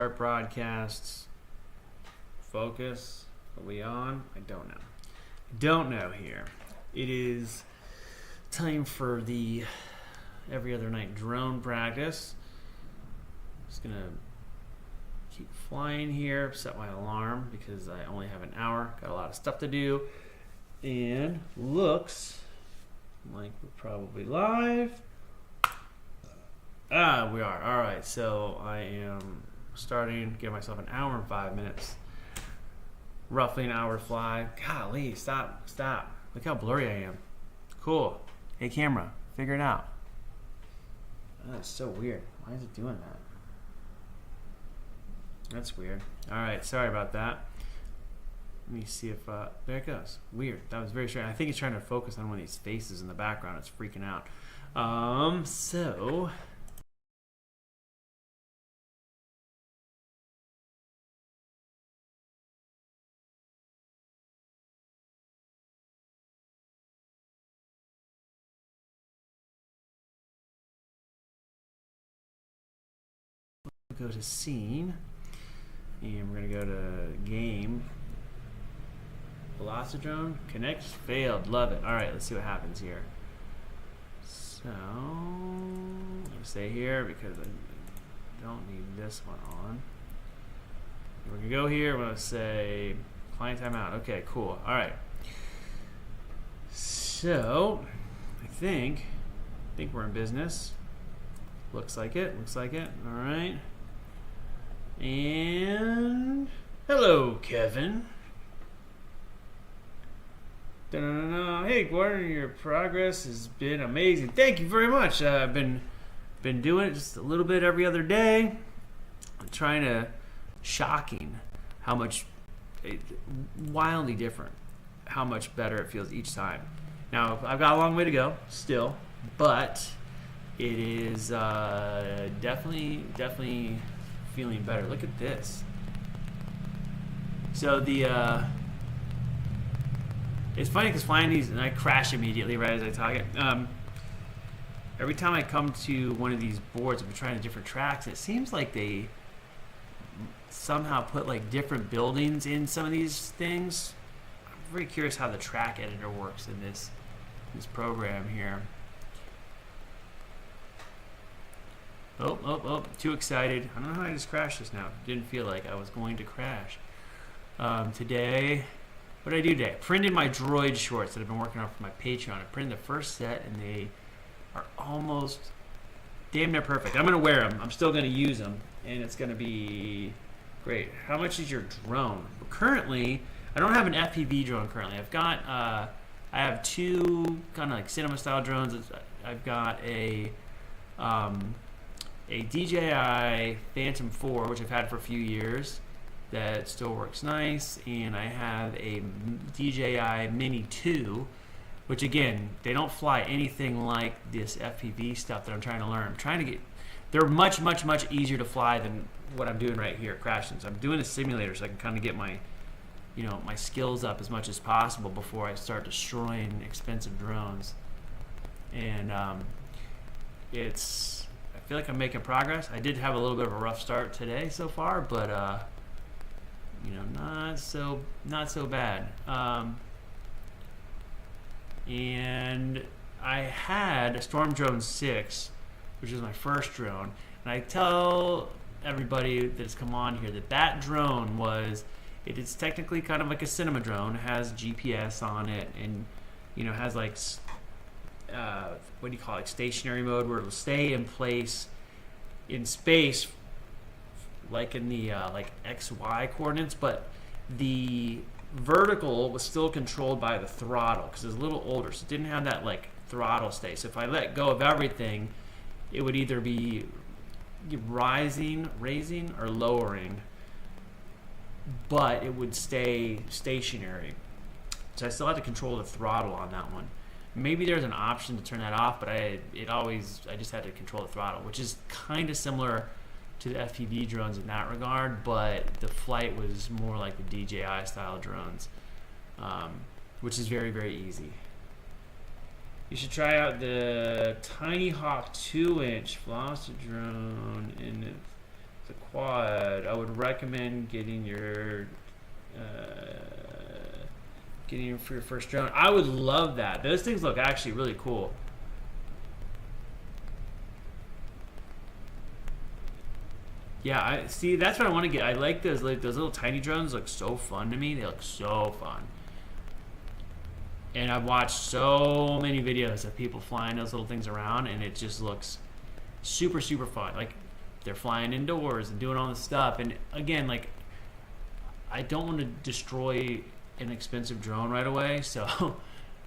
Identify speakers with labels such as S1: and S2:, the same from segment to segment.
S1: Start broadcasts. Focus. Are we on? I don't know. Don't know here. It is time for the every other night drone practice. Just gonna keep flying here, set my alarm because I only have an hour, got a lot of stuff to do, and looks like we're probably live. We are. All right, so I am starting, give myself an hour and 5 minutes. Roughly an hour to fly. Golly, stop. Look how blurry I am. Cool. Hey, camera, figure it out. Oh, that's so weird. Why is it doing that? That's weird. All right, sorry about that. Let me see if, there it goes. Weird. That was very strange. I think it's trying to focus on one of these faces in the background. It's freaking out. So... go to scene, and we're gonna go to game. Velocidrone connect failed. Love it. All right, let's see what happens here. So I'm gonna stay here because I don't need this one on. We're gonna go here. We're gonna say client timeout. Okay, cool. All right. So I think we're in business. Looks like it. All right. And hello, Kevin. Da-da-da-da. Hey, Gordon, your progress has been amazing. Thank you very much. I've been doing it just a little bit every other day. I'm trying to shocking how much wildly different how much better it feels each time. Now I've got a long way to go still, but it is definitely feeling better. Look at this. So the it's funny because flying these, and I crash immediately right as I talk it. Every time I come to one of these boards, I've been trying different tracks. It seems like they somehow put like different buildings in some of these things. I'm very curious how the track editor works in this program here. Oh, too excited. I don't know how I just crashed this now. Didn't feel like I was going to crash. Today, what did I do today? I printed my droid shorts that I've been working on for my Patreon. I printed the first set and they are almost damn near perfect. I'm going to wear them. I'm still going to use them and it's going to be great. How much is your drone? Well, currently, I don't have an FPV drone currently. I have two kind of like cinema style drones. I've got a DJI Phantom 4, which I've had for a few years, that still works nice, and I have a DJI Mini 2, which again, they don't fly anything like this FPV stuff that I'm trying to learn. They're much easier to fly than what I'm doing right here, crashing. So I'm doing a simulator so I can kind of get my, my skills up as much as possible before I start destroying expensive drones. And I feel like I'm making progress. I did have a little bit of a rough start today so far, but not so bad. And I had a Storm Drone 6, which is my first drone, and I tell everybody that's come on here that drone it is technically kind of like a cinema drone. It has GPS on it, and has like what do you call it, stationary mode, where it'll stay in place in space like in the like XY coordinates, but the vertical was still controlled by the throttle because it's a little older, so it didn't have that like throttle stay. So if I let go of everything, it would either be raising or lowering, but it would stay stationary. So I still had to control the throttle on that one. Maybe there's an option to turn that off, but I just had to control the throttle, which is kind of similar to the FPV drones in that regard, but the flight was more like the DJI style drones, which is very easy. You should try out the Tiny Hawk 2-inch Velocidrone, and the quad. I would recommend getting your for your first drone. I would love that. Those things look actually really cool. Yeah, I see. That's what I want to get. I like those. Like those little tiny drones. Look so fun to me. They look so fun. And I've watched so many videos of people flying those little things around, and it just looks super, super fun. Like they're flying indoors and doing all this stuff. And again, like I don't want to destroy an expensive drone right away, so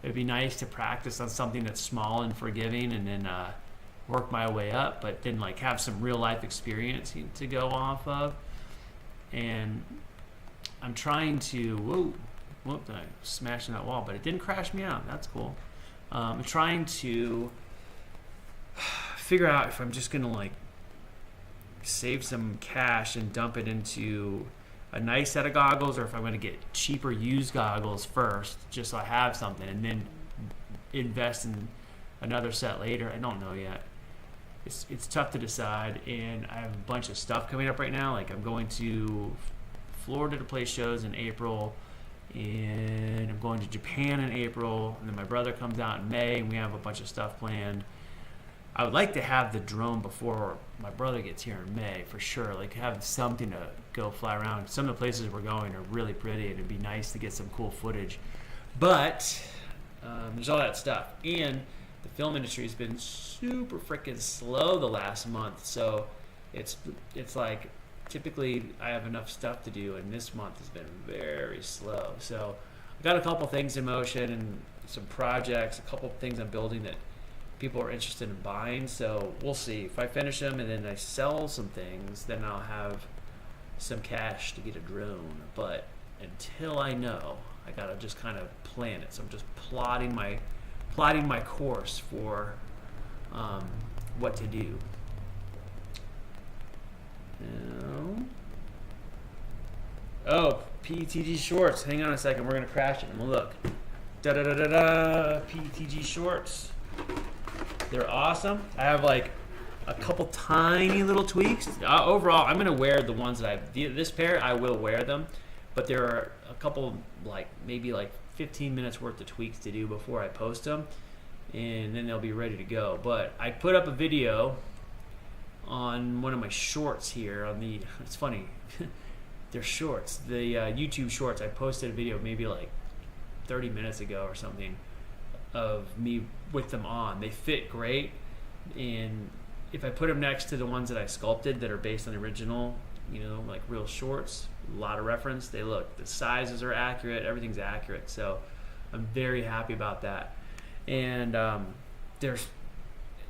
S1: it'd be nice to practice on something that's small and forgiving, and then work my way up, but then like have some real life experience to go off of. And I'm trying to whoop, I smashed in that wall, but it didn't crash me out. That's cool. I'm trying to figure out if I'm just gonna like save some cash and dump it into a nice set of goggles, or if I'm going to get cheaper used goggles first, just so I have something, and then invest in another set later. I don't know yet. It's tough to decide, and I have a bunch of stuff coming up right now. Like I'm going to Florida to play shows in April, and I'm going to Japan in April, and then my brother comes out in May, and we have a bunch of stuff planned. I would like to have the drone before my brother gets here in May, for sure. Like have something to go fly around. Some of the places we're going are really pretty, and it'd be nice to get some cool footage. But there's all that stuff. And the film industry has been super freaking slow the last month. So it's like typically I have enough stuff to do, and this month has been very slow. So I got a couple things in motion and some projects, a couple things I'm building that people are interested in buying, so we'll see. If I finish them and then I sell some things, then I'll have some cash to get a drone. But until I know, I gotta just kind of plan it. So I'm just plotting my course for what to do. Now, oh, PETG shorts. Hang on a second. We're gonna crash it and we'll look. Da da da da da. PETG shorts. They're awesome. I have like a couple tiny little tweaks. Overall, I'm gonna wear the ones that this pair. I will wear them, but there are a couple like maybe like 15 minutes worth of tweaks to do before I post them, and then they'll be ready to go. But I put up a video on one of my shorts here on the. It's funny, they're shorts. The YouTube shorts. I posted a video maybe like 30 minutes ago or something of me with them on. They fit great, and if I put them next to the ones that I sculpted that are based on the original, like real shorts, a lot of reference, the sizes are accurate, everything's accurate, so I'm very happy about that. And they're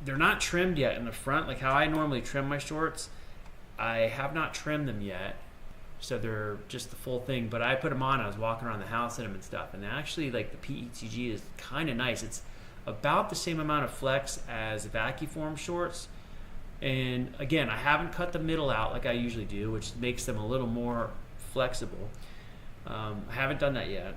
S1: not trimmed yet in the front, like how I normally trim my shorts. I have not trimmed them yet, so they're just the full thing, but I put them on. I was walking around the house in them and stuff, and actually like the PETG is kind of nice. It's about the same amount of flex as vacuform shorts, and again, I haven't cut the middle out like I usually do, which makes them a little more flexible. I haven't done that yet,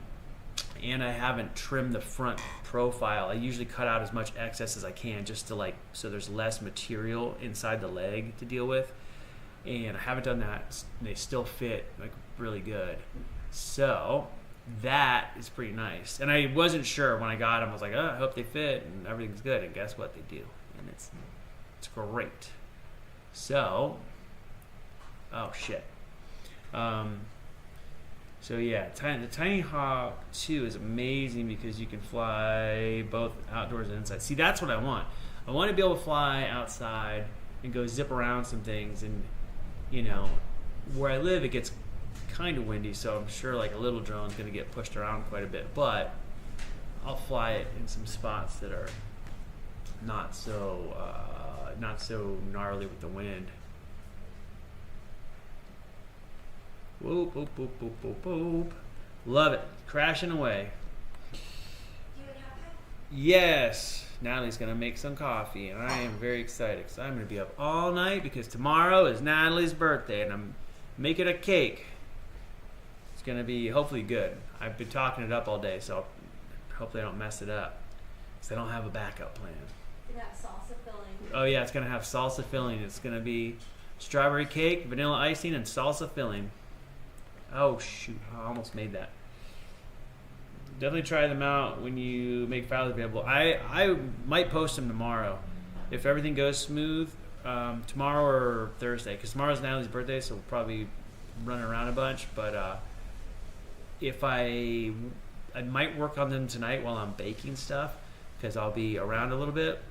S1: and I haven't trimmed the front profile. I usually cut out as much excess as I can, just to so there's less material inside the leg to deal with. And I haven't done that. They still fit like really good. So that is pretty nice. And I wasn't sure when I got them. I was like, oh, I hope they fit and everything's good. And guess what? They do. And it's great. So, oh shit. So yeah, the Tiny Hawk 2 is amazing because you can fly both outdoors and inside. See, that's what I want. I want to be able to fly outside and go zip around some things. And where I live, it gets kind of windy, so I'm sure like a little drone's going to get pushed around quite a bit, but I'll fly it in some spots that are not so gnarly with the wind. Whoop, whoop, whoop, whoop, whoop, whoop. Love it. Crashing away. Yes. Natalie's going to make some coffee, and I am very excited because I'm going to be up all night because tomorrow is Natalie's birthday, and I'm making a cake. It's going to be hopefully good. I've been talking it up all day, so hopefully I don't mess it up because I don't have a backup plan.
S2: It's going to have salsa filling.
S1: Oh, yeah, it's going to have salsa filling. It's going to be strawberry cake, vanilla icing, and salsa filling. Oh shoot, I almost made that. Definitely try them out when you make files available. I might post them tomorrow. If everything goes smooth, tomorrow or Thursday, because tomorrow's Natalie's birthday, so we'll probably run around a bunch. But if I might work on them tonight while I'm baking stuff, because I'll be around a little bit.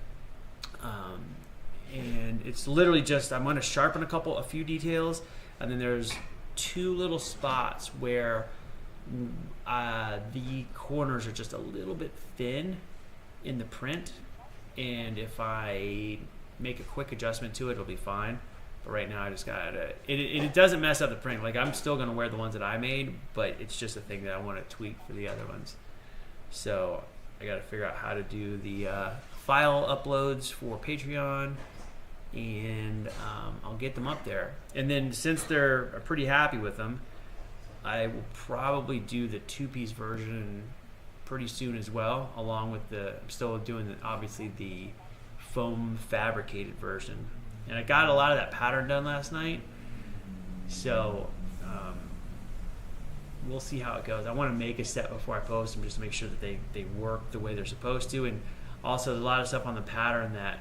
S1: And it's literally just, I'm going to sharpen a few details, and then there's 2 little spots where the corners are just a little bit thin in the print, and if I make a quick adjustment to it, it'll be fine. But right now I just gotta, it doesn't mess up the print. Like, I'm still gonna wear the ones that I made, but it's just a thing that I want to tweak for the other ones. So I gotta figure out how to do the file uploads for Patreon, and I'll get them up there. And then since they're pretty happy with them, I will probably do the 2-piece version pretty soon as well, along with I'm still doing obviously the foam fabricated version. And I got a lot of that pattern done last night, so we'll see how it goes. I want to make a set before I post them just to make sure that they work the way they're supposed to. And also there's a lot of stuff on the pattern that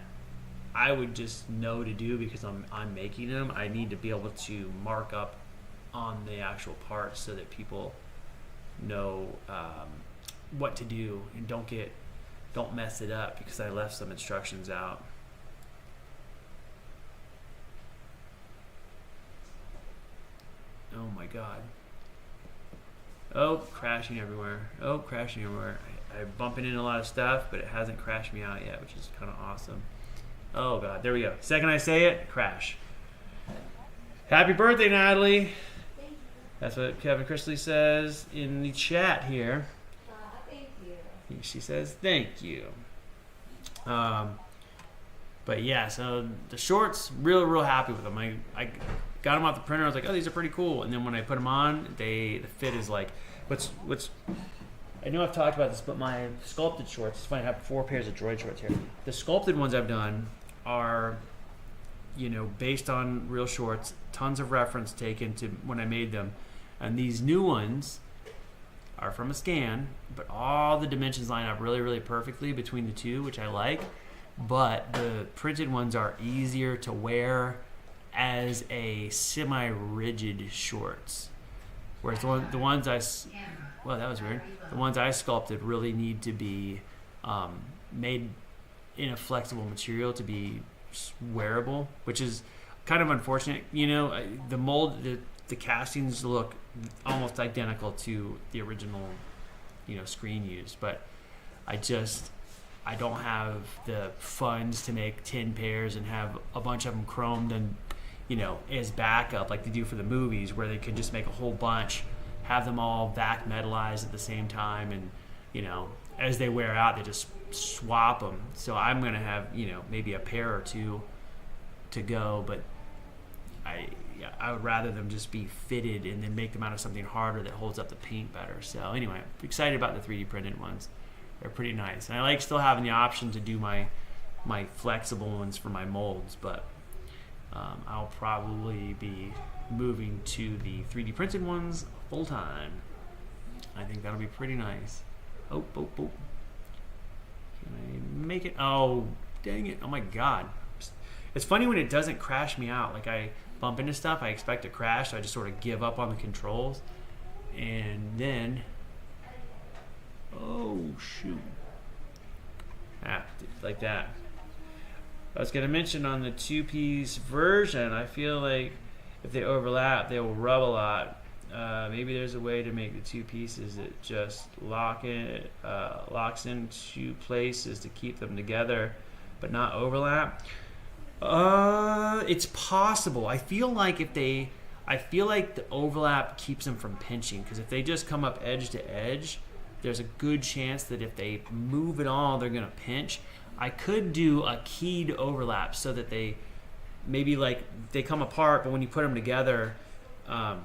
S1: I would just know to do because I'm making them. I need to be able to mark up on the actual parts so that people know what to do and don't mess it up because I left some instructions out. Oh my god. Oh, crashing everywhere. Oh, crashing everywhere. I'm bumping into a lot of stuff, but it hasn't crashed me out yet, which is kind of awesome. Oh god, there we go. Second I say it, crash. Happy birthday, Natalie. That's what Kevin Chrisley says in the chat here.
S2: Thank you.
S1: She says thank you. But yeah, so the shorts, real happy with them. I got them off the printer. I was like, oh, these are pretty cool. And then when I put them on, the fit is like, what's. I know I've talked about this, but my sculpted shorts. It's funny. I have 4 pairs of droid shorts here. The sculpted ones I've done are, based on real shorts. Tons of reference taken to when I made them. And these new ones are from a scan, but all the dimensions line up really perfectly between the two, which I like. But the printed ones are easier to wear as a semi-rigid shorts. Whereas the ones that was weird. The ones I sculpted really need to be made in a flexible material to be wearable, which is kind of unfortunate. The mold, the castings look almost identical to the original, screen used, but I don't have the funds to make 10 pairs and have a bunch of them chromed and, as backup like they do for the movies, where they can just make a whole bunch, have them all vac metallized at the same time, and, as they wear out, they just swap them. So I'm going to have, maybe a pair or 2 to go, but I would rather them just be fitted and then make them out of something harder that holds up the paint better. So anyway, I'm excited about the 3D printed ones. They're pretty nice. And I like still having the option to do my flexible ones for my molds, but I'll probably be moving to the 3D printed ones full time. I think that'll be pretty nice. Oh. Can I make it? Oh, dang it. Oh my god. It's funny when it doesn't crash me out. Like, I bump into stuff, I expect to crash, so I just sort of give up on the controls. And then, oh shoot. Like that. I was going to mention on the 2-piece version, I feel like if they overlap, they will rub a lot. Maybe there's a way to make the 2 pieces that just locks into places to keep them together, but not overlap. It's possible. I feel like the overlap keeps them from pinching, because if they just come up edge to edge, there's a good chance that if they move at all, they're going to pinch. I could do a keyed overlap so that they maybe they come apart, but when you put them together, they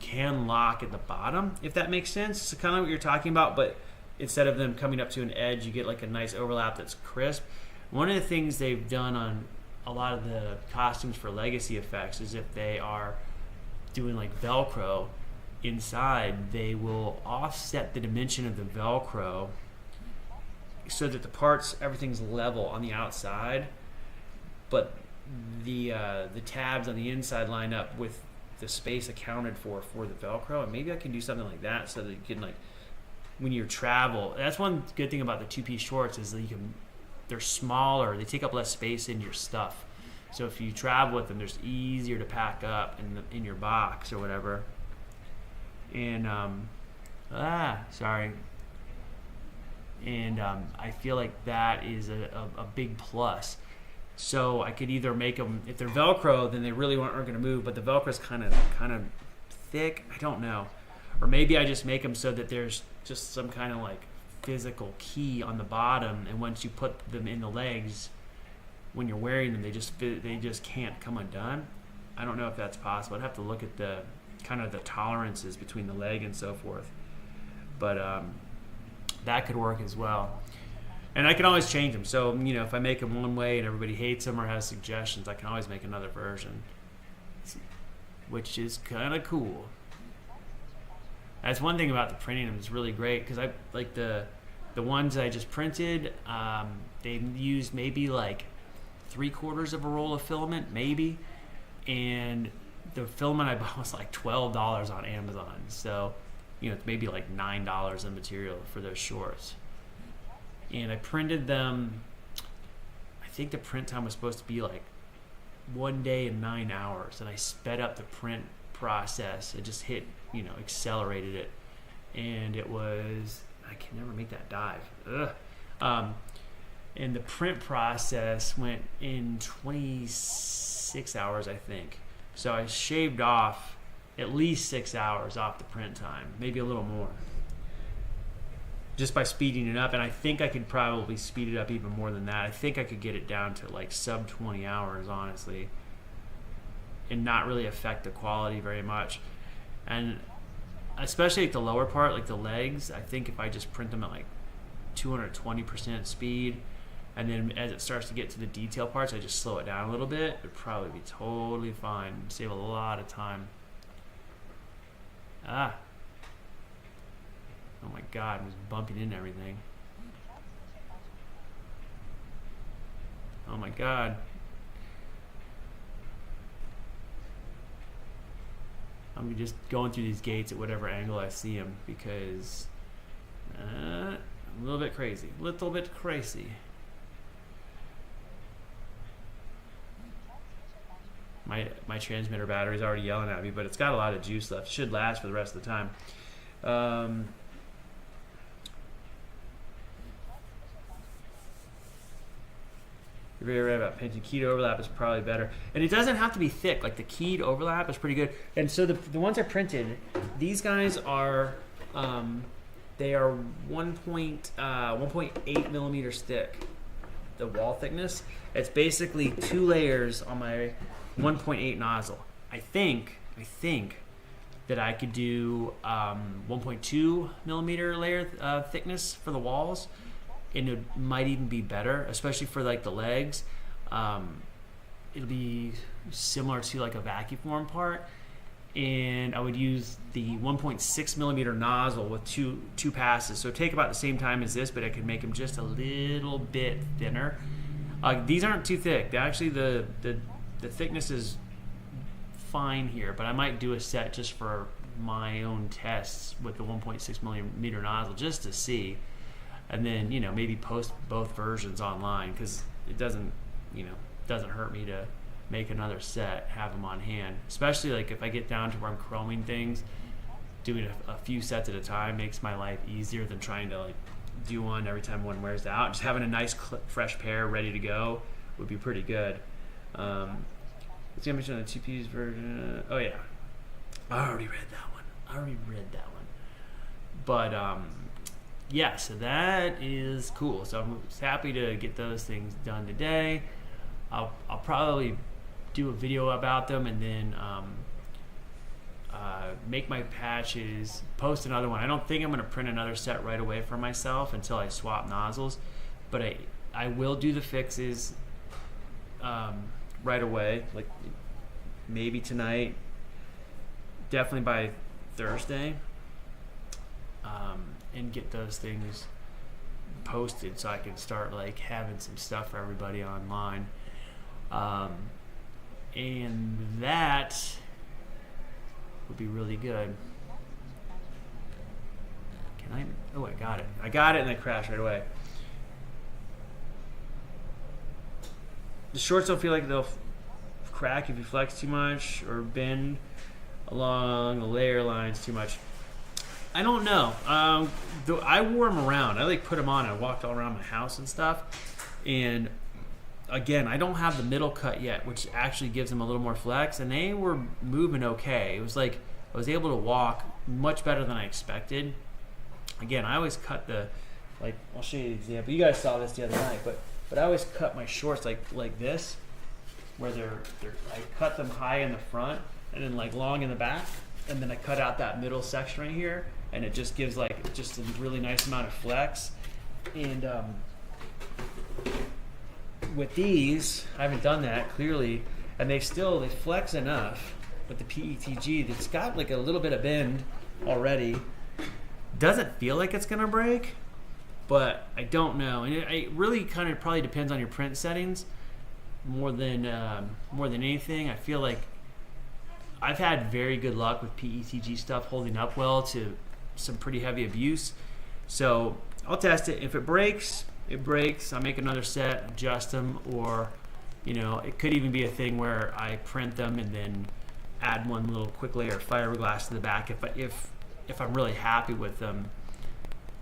S1: can lock at the bottom, if that makes sense. It's kind of what you're talking about, but instead of them coming up to an edge, you get like a nice overlap that's crisp. One of the things they've done on a lot of the costumes for legacy effects is if they are doing like Velcro inside, they will offset the dimension of the Velcro so that the parts, everything's level on the outside, but the tabs on the inside line up with the space accounted for the Velcro. And maybe I can do something like that so that you can, like, when you travel, that's one good thing about the two-piece shorts is that they're smaller, they take up less space in your stuff. So if you travel with them, they're easier to pack up in your box or whatever. And sorry. And I feel like that is a big plus. So I could either make them, if they're Velcro, then they really aren't going to move, but the Velcro is kind of thick. I don't know. Or maybe I just make them so that there's just some kind of like physical key on the bottom, and once you put them in the legs, when you're wearing them, they just can't come undone. I don't know if that's possible. I'd have to look at the kind of the tolerances between the leg and so forth. But that could work as well. And I can always change them. So, you know, if I make them one way and everybody hates them or has suggestions, I can always make another version, which is kind of cool. That's one thing about the printing them. It's really great because I like the ones I just printed. They used maybe like 3/4 of a roll of filament, maybe, and the filament I bought was like $12 on Amazon. So, you know, it's maybe like $9 in material for those shorts. And I printed them. I think the print time was supposed to be like 1 day and 9 hours, and I sped up the print process. It just accelerated it, and it was, I can never make that dive. And the print process went in 26 hours, I think. So I shaved off at least 6 hours off the print time, maybe a little more, just by speeding it up. And I think I could probably speed it up even more than that. I think I could get it down to like sub 20 hours, honestly, and not really affect the quality very much. And especially like the lower part, like the legs, I think if I just print them at like 220% speed, and then as it starts to get to the detail parts, I just slow it down a little bit, it'd probably be totally fine. Save a lot of time. Oh my God, I'm just bumping into everything. Oh my God. I'm just going through these gates at whatever angle I see them because a little bit crazy. My transmitter battery's already yelling at me, but it's got a lot of juice left. It should last for the rest of the time. You're very right about painting. Keyed overlap is probably better. And it doesn't have to be thick. Like the keyed overlap is pretty good. And so the ones I printed, these guys are, they are 1.8 millimeters thick, the wall thickness. It's basically 2 layers on my 1.8 nozzle. I think that I could do 1.2 millimeter layer thickness for the walls, and it might even be better, especially for like the legs. It'll be similar to like a vacuum form part, and I would use the 1.6 millimeter nozzle with two passes. So it'd take about the same time as this, but I could make them just a little bit thinner. These aren't too thick. Actually, the thickness is fine here, but I might do a set just for my own tests with the 1.6 millimeter nozzle just to see, and then maybe post both versions online, because it doesn't hurt me to make another set, have them on hand, especially like if I get down to where I'm chroming things. Doing a few sets at a time makes my life easier than trying to like do one every time one wears out. Just having a nice fresh pair ready to go would be pretty good. Let's see how much on the 2Ps version. Oh yeah, I already read that one. But yeah, so that is cool. So I'm happy to get those things done today. I'll probably do a video about them, and then make my patches, post another one. I don't think I'm going to print another set right away for myself until I swap nozzles, but I will do the fixes right away, like maybe tonight, definitely by Thursday, and get those things posted so I can start like having some stuff for everybody online. And that would be really good. Can I? Oh, I got it. I got it and it crashed right away. The shorts don't feel like they'll crack if you flex too much or bend along the layer lines too much. I don't know. I wore them around. I like put them on. I walked all around my house and stuff. And again, I don't have the middle cut yet, which actually gives them a little more flex. And they were moving okay. It was like I was able to walk much better than I expected. Again, I always cut like I'll show you an example. You guys saw this the other night, but I always cut my shorts like this, where I cut them high in the front and then like long in the back, and then I cut out that middle section right here, and it just gives like just a really nice amount of flex. And with these, I haven't done that clearly, and they flex enough with the PETG that's got like a little bit of bend already. Doesn't feel like it's gonna break, but I don't know, and it really kind of probably depends on your print settings more than anything. I feel like I've had very good luck with PETG stuff holding up well to some pretty heavy abuse, so I'll test it. If it breaks, it breaks. I'll make another set, adjust them, or it could even be a thing where I print them and then add one little quick layer of fiberglass to the back if I'm really happy with them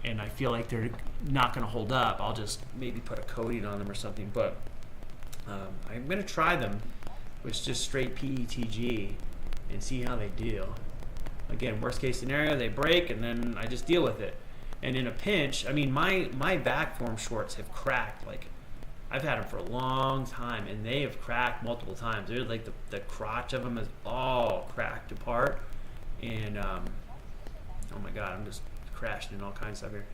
S1: and I feel like they're not going to hold up. I'll just maybe put a coating on them or something. But I'm going to try them with just straight PETG and see how they do. Again, worst case scenario, they break and then I just deal with it. And in a pinch, I mean, my back form shorts have cracked. Like, I've had them for a long time and they have cracked multiple times. They're like the crotch of them is all cracked apart. And oh my God, I'm just crashing in all kinds of stuff here.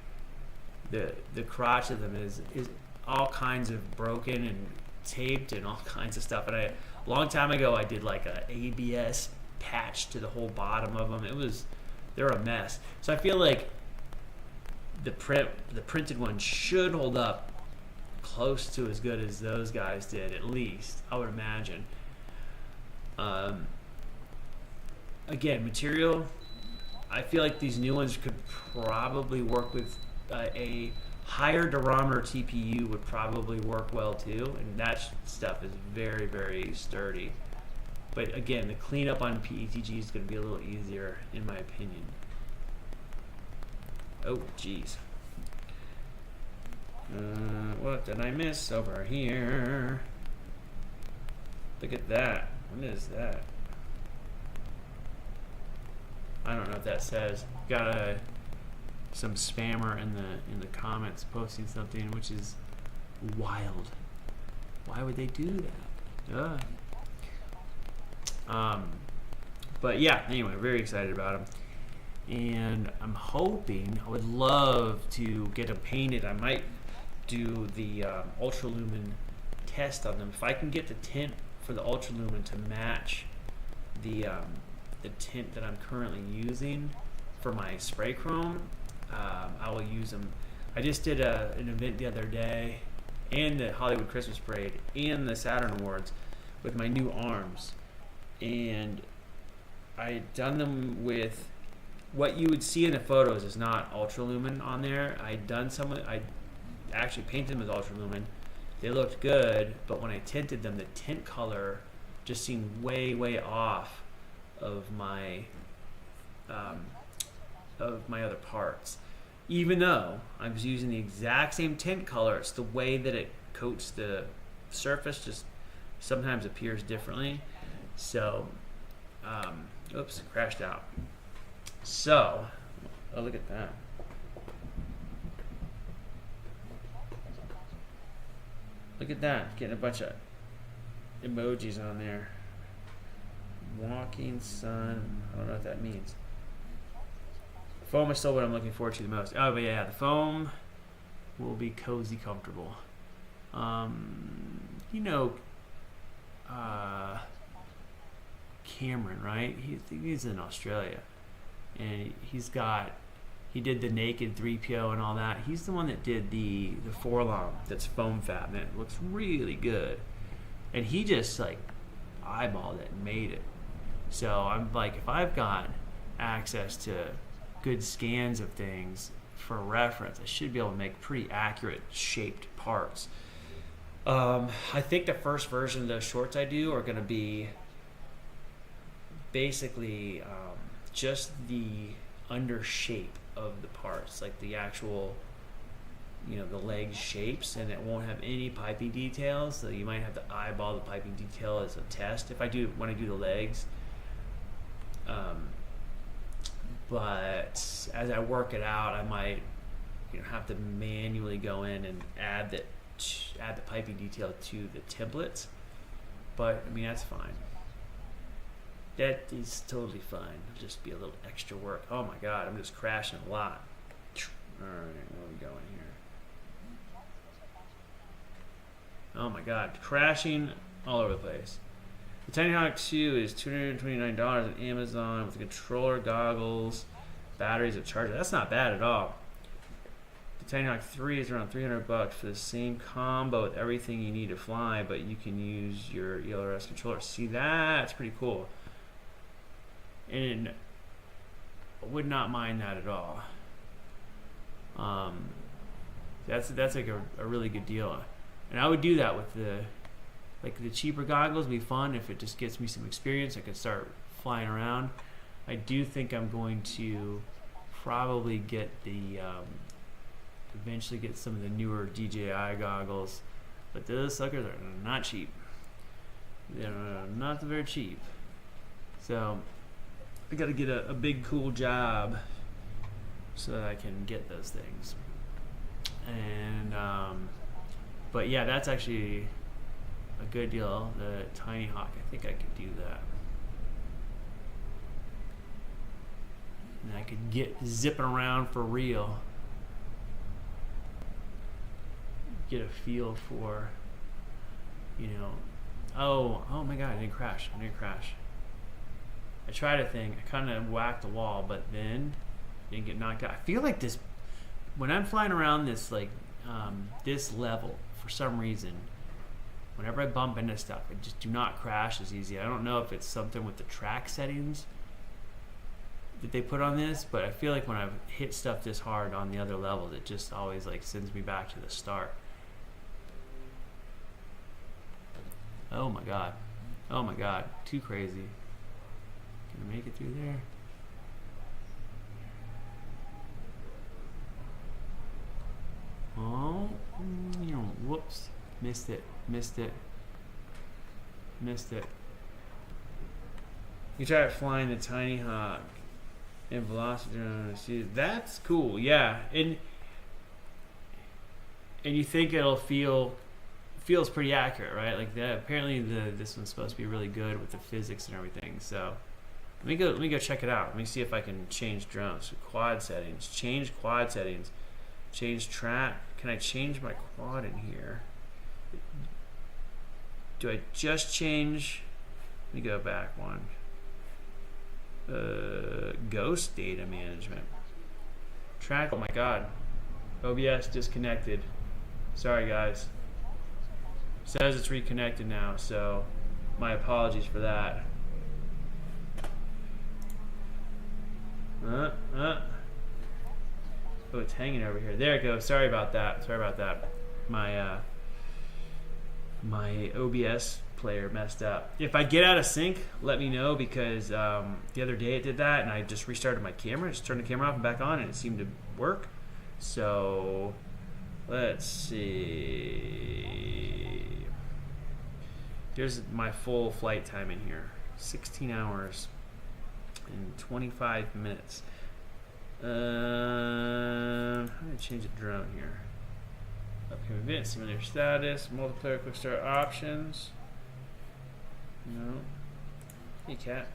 S1: The crotch of them is all kinds of broken and taped and all kinds of stuff. And a long time ago, I did like a ABS patch to the whole bottom of them. They're a mess. So I feel like the printed one should hold up close to as good as those guys did, at least I would imagine. Again, material, I feel like these new ones could probably work with a higher durometer TPU would probably work well too, and that stuff is very, very sturdy. But again, the cleanup on PETG is going to be a little easier, in my opinion. Oh, geez. What did I miss over here? Look at that. What is that? I don't know what that says. Got some spammer in the comments posting something, which is wild. Why would they do that? But yeah, anyway, very excited about them. And I'm hoping, I would love to get them painted. I might do the ultra lumen test on them. If I can get the tint for the ultra lumen to match the tint that I'm currently using for my spray chrome, I will use them. I just did an event the other day, and the Hollywood Christmas Parade, and the Saturn Awards with my new arms, and I done them with what you would see in the photos is not ultra lumen on there. I actually painted them with ultra lumen. They looked good, but when I tinted them, the tint color just seemed way off of my other parts. Even though I was using the exact same tint color, it's the way that it coats the surface just sometimes appears differently. So, oops, crashed out. So, oh, look at that. Look at that, getting a bunch of emojis on there. Walking sun, I don't know what that means. Foam is still what I'm looking forward to the most. Oh, but yeah, the foam will be cozy, comfortable. Cameron, right? He's in Australia, and he did the naked 3PO and all that. He's the one that did the Forlom that's foam fab, and it looks really good. And he just like eyeballed it and made it. So I'm like, if I've got access to good scans of things for reference, I should be able to make pretty accurate shaped parts. I think the first version of those shorts I do are going to be basically just the under shape of the parts, like the actual, the leg shapes, and it won't have any piping details. So you might have to eyeball the piping detail as a test when I do the legs. But as I work it out, I might have to manually go in and add the piping detail to the templates. But I mean, that's fine. That is totally fine. It'll just be a little extra work. Oh my god, I'm just crashing a lot. Alright, where are we going here? Oh my god, crashing all over the place. The Tiny Hawk 2 is $229 on Amazon with a controller, goggles, batteries, and charger. That's not bad at all. The Tiny Hawk 3 is around $300 for the same combo with everything you need to fly, but you can use your ELRS controller. See, that's pretty cool. And I would not mind that at all. That's like a really good deal. And I would do that with the cheaper goggles. Would be fun if it just gets me some experience. I could start flying around. I do think I'm going to probably get eventually get some of the newer DJI goggles, but those suckers are not cheap. They're not very cheap. So I got to get a big cool job so that I can get those things. And but yeah, that's actually a good deal. The Tiny Hawk, I think I could do that. And I could get zipping around for real. Get a feel for, oh my god, I didn't crash. I tried a thing, I kind of whacked the wall, but then didn't get knocked out. I feel like this, when I'm flying around this, this level, for some reason, whenever I bump into stuff, I just do not crash as easy. I don't know if it's something with the track settings that they put on this, but I feel like when I've hit stuff this hard on the other levels, it just always sends me back to the start. Oh my god, too crazy. Can I make it through there? Oh, whoops, missed it. You try flying the Tiny Hawk and Velocidrone. See, that's cool, yeah. And you think it'll feels pretty accurate, right? Like that. Apparently, this one's supposed to be really good with the physics and everything. So let me go check it out. Let me see if I can change drones. So quad settings. Change quad settings. Change track. Can I change my quad in here? Do I just change? Let me go back one. Ghost data management. Track. Oh my god. OBS disconnected. Sorry guys. Says it's reconnected now, so my apologies for that. Oh, it's hanging over here. There it goes. Sorry about that. My my OBS player messed up. If I get out of sync, let me know, because the other day it did that, and I just restarted my camera, just turned the camera off and back on, and it seemed to work. So let's see. Here's my full flight time in here. 16 hours and 25 minutes. How do I change the drone here? Upcoming event, simulator status, multiplayer quick start options. No. Hey cat.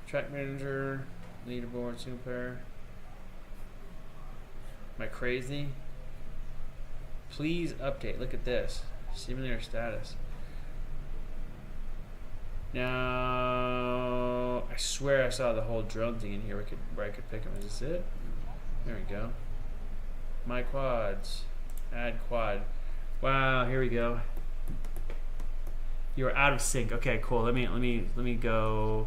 S1: Track manager, leaderboard, single player. Am I crazy? Please update. Look at this. Simulator status. Now, I swear I saw the whole drone thing in here where I could pick them. Is this it? There we go. My quads. Add quad. Wow, here we go. You're out of sync. Okay, cool. Let me go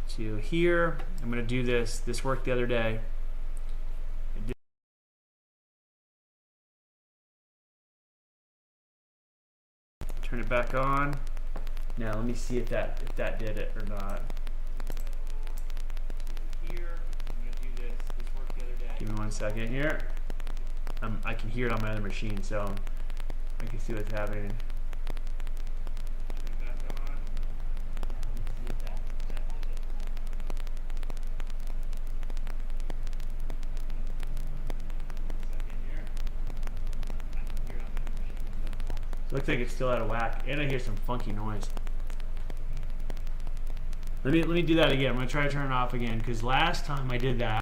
S1: to here. I'm gonna do this. This worked the other day. Turn it back on. Now let me see if that did it or not. Here, I'm gonna do this. This worked the other day. Give me 1 second here. I can hear it on my other machine, so I can see what's happening. Turn it back on. Let's see if that did it. Second here. I can hear it on my other machine. So looks like it's still out of whack, and I hear some funky noise. Let me do that again. I'm gonna try to turn it off again because last time I did that.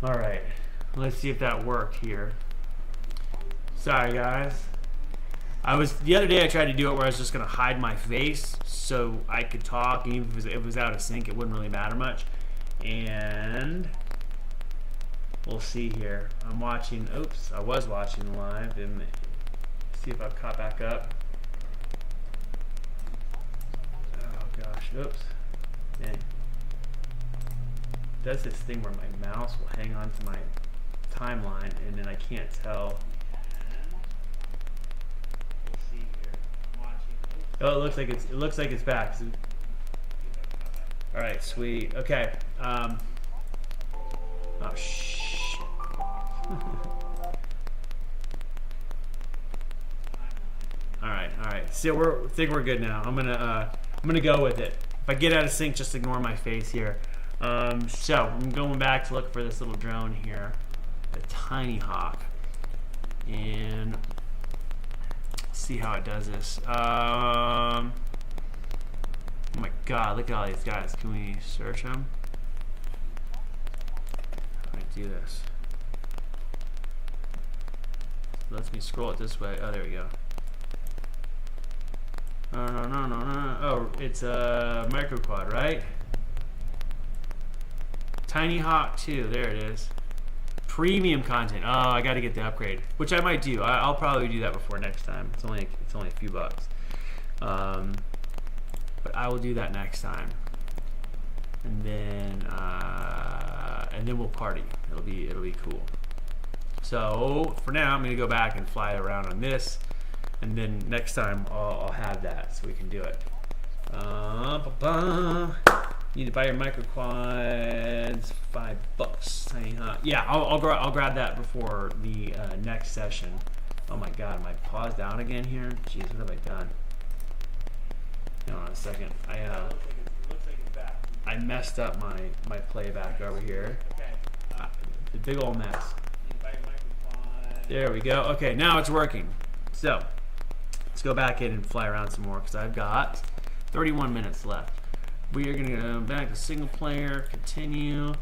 S1: All right, let's see if that worked here. Sorry guys. The other day I tried to do it where I was just gonna hide my face so I could talk, and even if it was out of sync, it wouldn't really matter much. And we'll see here. I'm watching. Oops, I was watching live. And see if I've caught back up. Oh gosh. Oops. Dang. It does this thing where my mouse will hang on to my timeline, and then I can't tell. Oh, it looks like it's back. All right, sweet. Okay. Oh shh. All right. So I think we're good now. I'm gonna go with it. If I get out of sync, just ignore my face here. So I'm going back to look for this little drone here, the Tiny Hawk, and see how it does this. Oh my god, look at all these guys. Can we search them? How do I do this? It lets me scroll it this way. Oh, there we go. No. Oh, it's a micro quad, right? Tiny Hawk 2. There it is. Premium content. Oh, I got to get the upgrade, which I might do. I'll probably do that before next time. It's only a few bucks, but I will do that next time, and then we'll party. It'll be cool. So for now, I'm gonna go back and fly around on this, and then next time I'll have that so we can do it. You need to buy your micro quads, $5. Tiny Hawk. Yeah, I'll grab that before the next session. Oh my god, am I paused down again here? Jeez, what have I done? Hold on a second. It looks like it's back. I messed up my playback over here. Okay. The big old mess. There we go. Okay, now it's working. So let's go back in and fly around some more because I've got 31 minutes left. We are going to go back to single player, continue.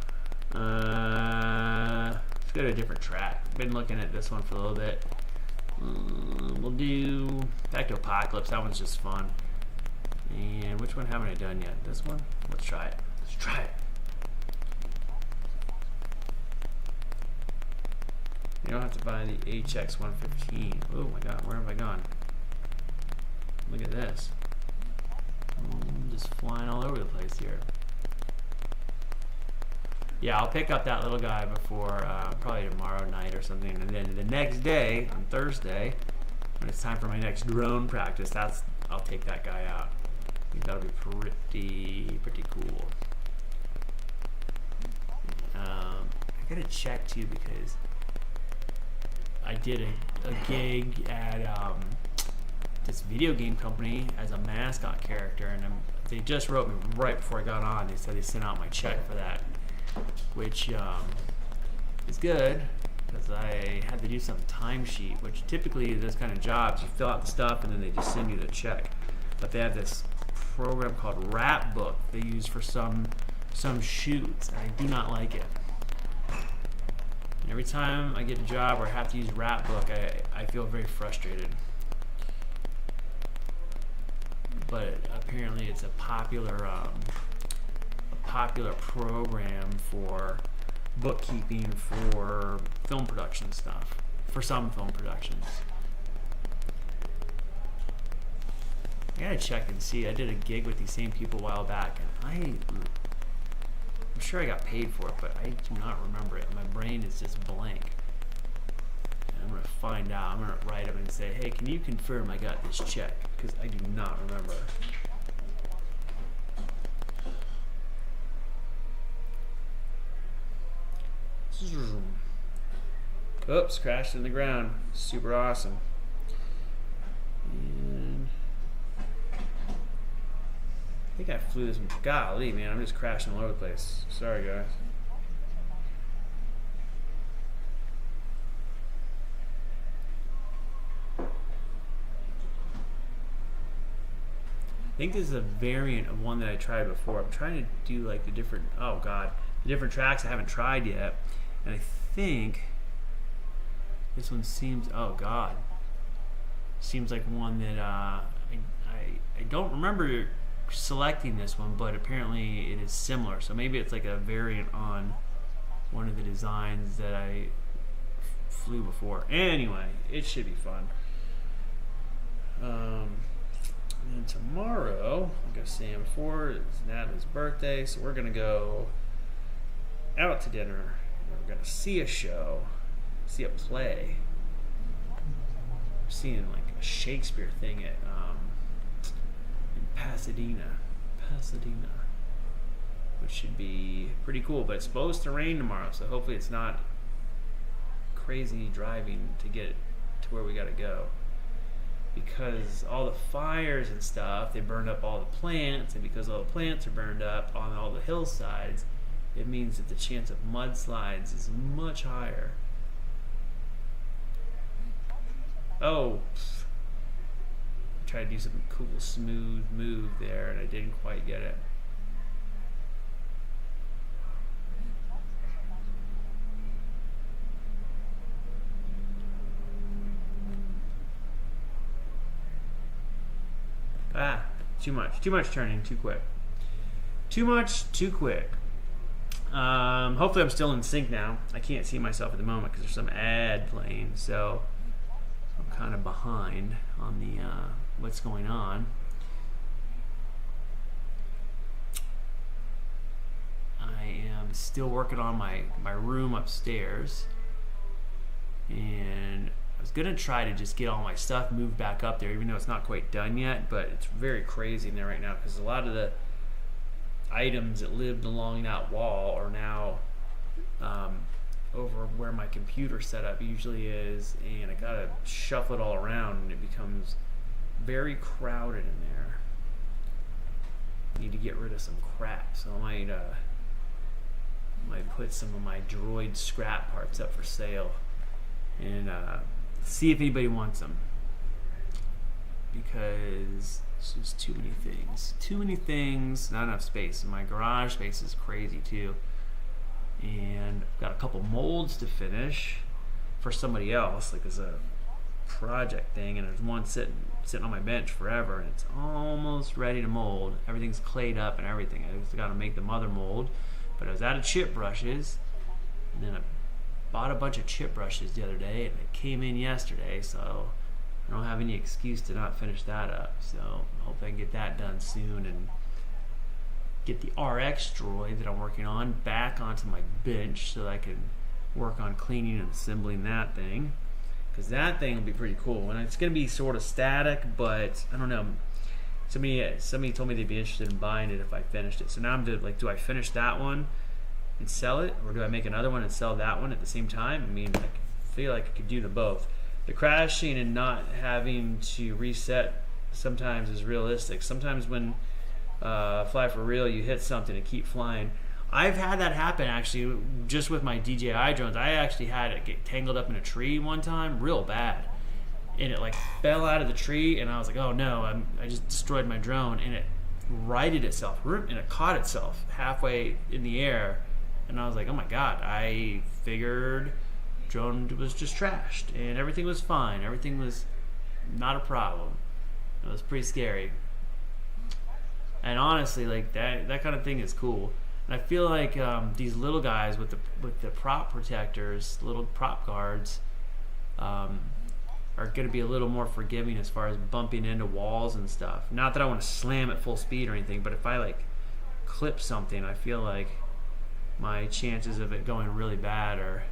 S1: Let's go to a different track. Been looking at this one for a little bit. We'll do back to Apocalypse. That one's just fun. And which one haven't I done yet? This one? Let's try it. You don't have to buy the HX115. Oh my god, where have I gone? Look at this. Just flying all over the place here. Yeah, I'll pick up that little guy before probably tomorrow night or something, and then the next day, on Thursday, when it's time for my next drone practice, I'll take that guy out. I think that'll be pretty cool. I gotta check too because I did a gig at this video game company as a mascot character, and they just wrote me right before I got on. They said they sent out my check for that, which is good because I had to do some timesheet, which typically those kind of jobs, you fill out the stuff and then they just send you the check. but they have this program called Rap Book they use for some shoots, and I do not like it. And every time I get a job where I have to use Rap Book, I feel very frustrated. But apparently it's a popular program for bookkeeping for film production stuff, for some film productions. I gotta check and see. I did a gig with these same people a while back, and I'm sure I got paid for it, but I do not remember it. My brain is just blank. And I'm gonna find out. I'm gonna write them and say, hey, can you confirm I got this check? Because I do not remember. Oops, crashed in the ground. Super awesome. And I think I flew this one. Golly, man, I'm just crashing all over the place. Sorry, guys. I think this is a variant of one that I tried before. I'm trying to do like the different, the different tracks I haven't tried yet. And I think this one seems, seems like one that I don't remember selecting this one, but apparently it is similar. So maybe it's like a variant on one of the designs that I flew before. Anyway, it should be fun. And tomorrow, like I was saying before, it's Natalie's birthday, so we're gonna go out to dinner. We're gonna see a show, see a play. We're seeing like a Shakespeare thing at in Pasadena, which should be pretty cool. But it's supposed to rain tomorrow, so hopefully it's not crazy driving to get to where we gotta go. Because all the fires and stuff, they burned up all the plants, and because all the plants are burned up on all the hillsides, it means that the chance of mudslides is much higher. I tried to do some cool, smooth move there, and I didn't quite get it. Too much turning, too quick. Too much, too quick. Hopefully I'm still in sync now. I can't see myself at the moment because there's some ad playing, so I'm kind of behind on the what's going on. I am still working on my room upstairs, and I was gonna try to just get all my stuff moved back up there, even though it's not quite done yet, but it's very crazy in there right now because a lot of the items that lived along that wall are now over where my computer setup usually is, and I gotta shuffle it all around, and it becomes very crowded in there. I need to get rid of some crap, so I might put some of my droid scrap parts up for sale and see if anybody wants them, because it's just too many things, not enough space, and my garage space is crazy too. And I've got a couple molds to finish for somebody else, like as a project thing, and there's one sitting on my bench forever, and it's almost ready to mold. Everything's clayed up and everything. I just got to make the mother mold, but I was out of chip brushes, and then I bought a bunch of chip brushes the other day, and it came in yesterday, so I don't have any excuse to not finish that up. So I hope I can get that done soon and get the RX droid that I'm working on back onto my bench so that I can work on cleaning and assembling that thing, because that thing will be pretty cool. And it's going to be sort of static, but I don't know. Somebody told me they'd be interested in buying it if I finished it. So now I'm doing, like, do I finish that one and sell it, or do I make another one and sell that one at the same time? I mean, I feel like I could do the both. The crashing and not having to reset sometimes is realistic. Sometimes when fly for real, you hit something and keep flying. I've had that happen actually, just with my DJI drones. I actually had it get tangled up in a tree one time, real bad, and it like fell out of the tree, and I was like, oh no, I just destroyed my drone, and it righted itself, and it caught itself halfway in the air, and I was like, oh my god, I figured drone was just trashed, and everything was fine, everything was not a problem. It was pretty scary. And honestly, like that kind of thing is cool. And I feel like these little guys with the prop protectors, little prop guards, are going to be a little more forgiving as far as bumping into walls and stuff. Not that I want to slam at full speed or anything, but if I like clip something, I feel like my chances of it going really bad are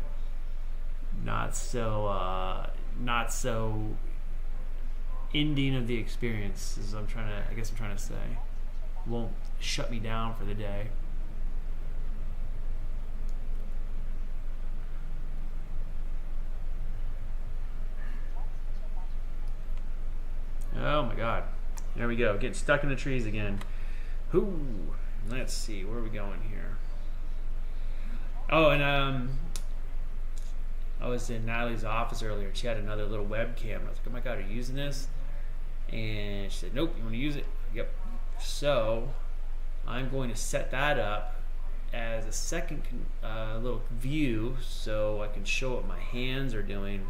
S1: not so ending of the experience, as I'm trying to say. Won't shut me down for the day. Oh my god. There we go. Getting stuck in the trees again. Ooh. Let's see. Where are we going here? Oh, and I was in Natalie's office earlier. She had another little webcam. I was like, oh my god, are you using this? And she said, nope, you want to use it? Yep. So I'm going to set that up as a second little view so I can show what my hands are doing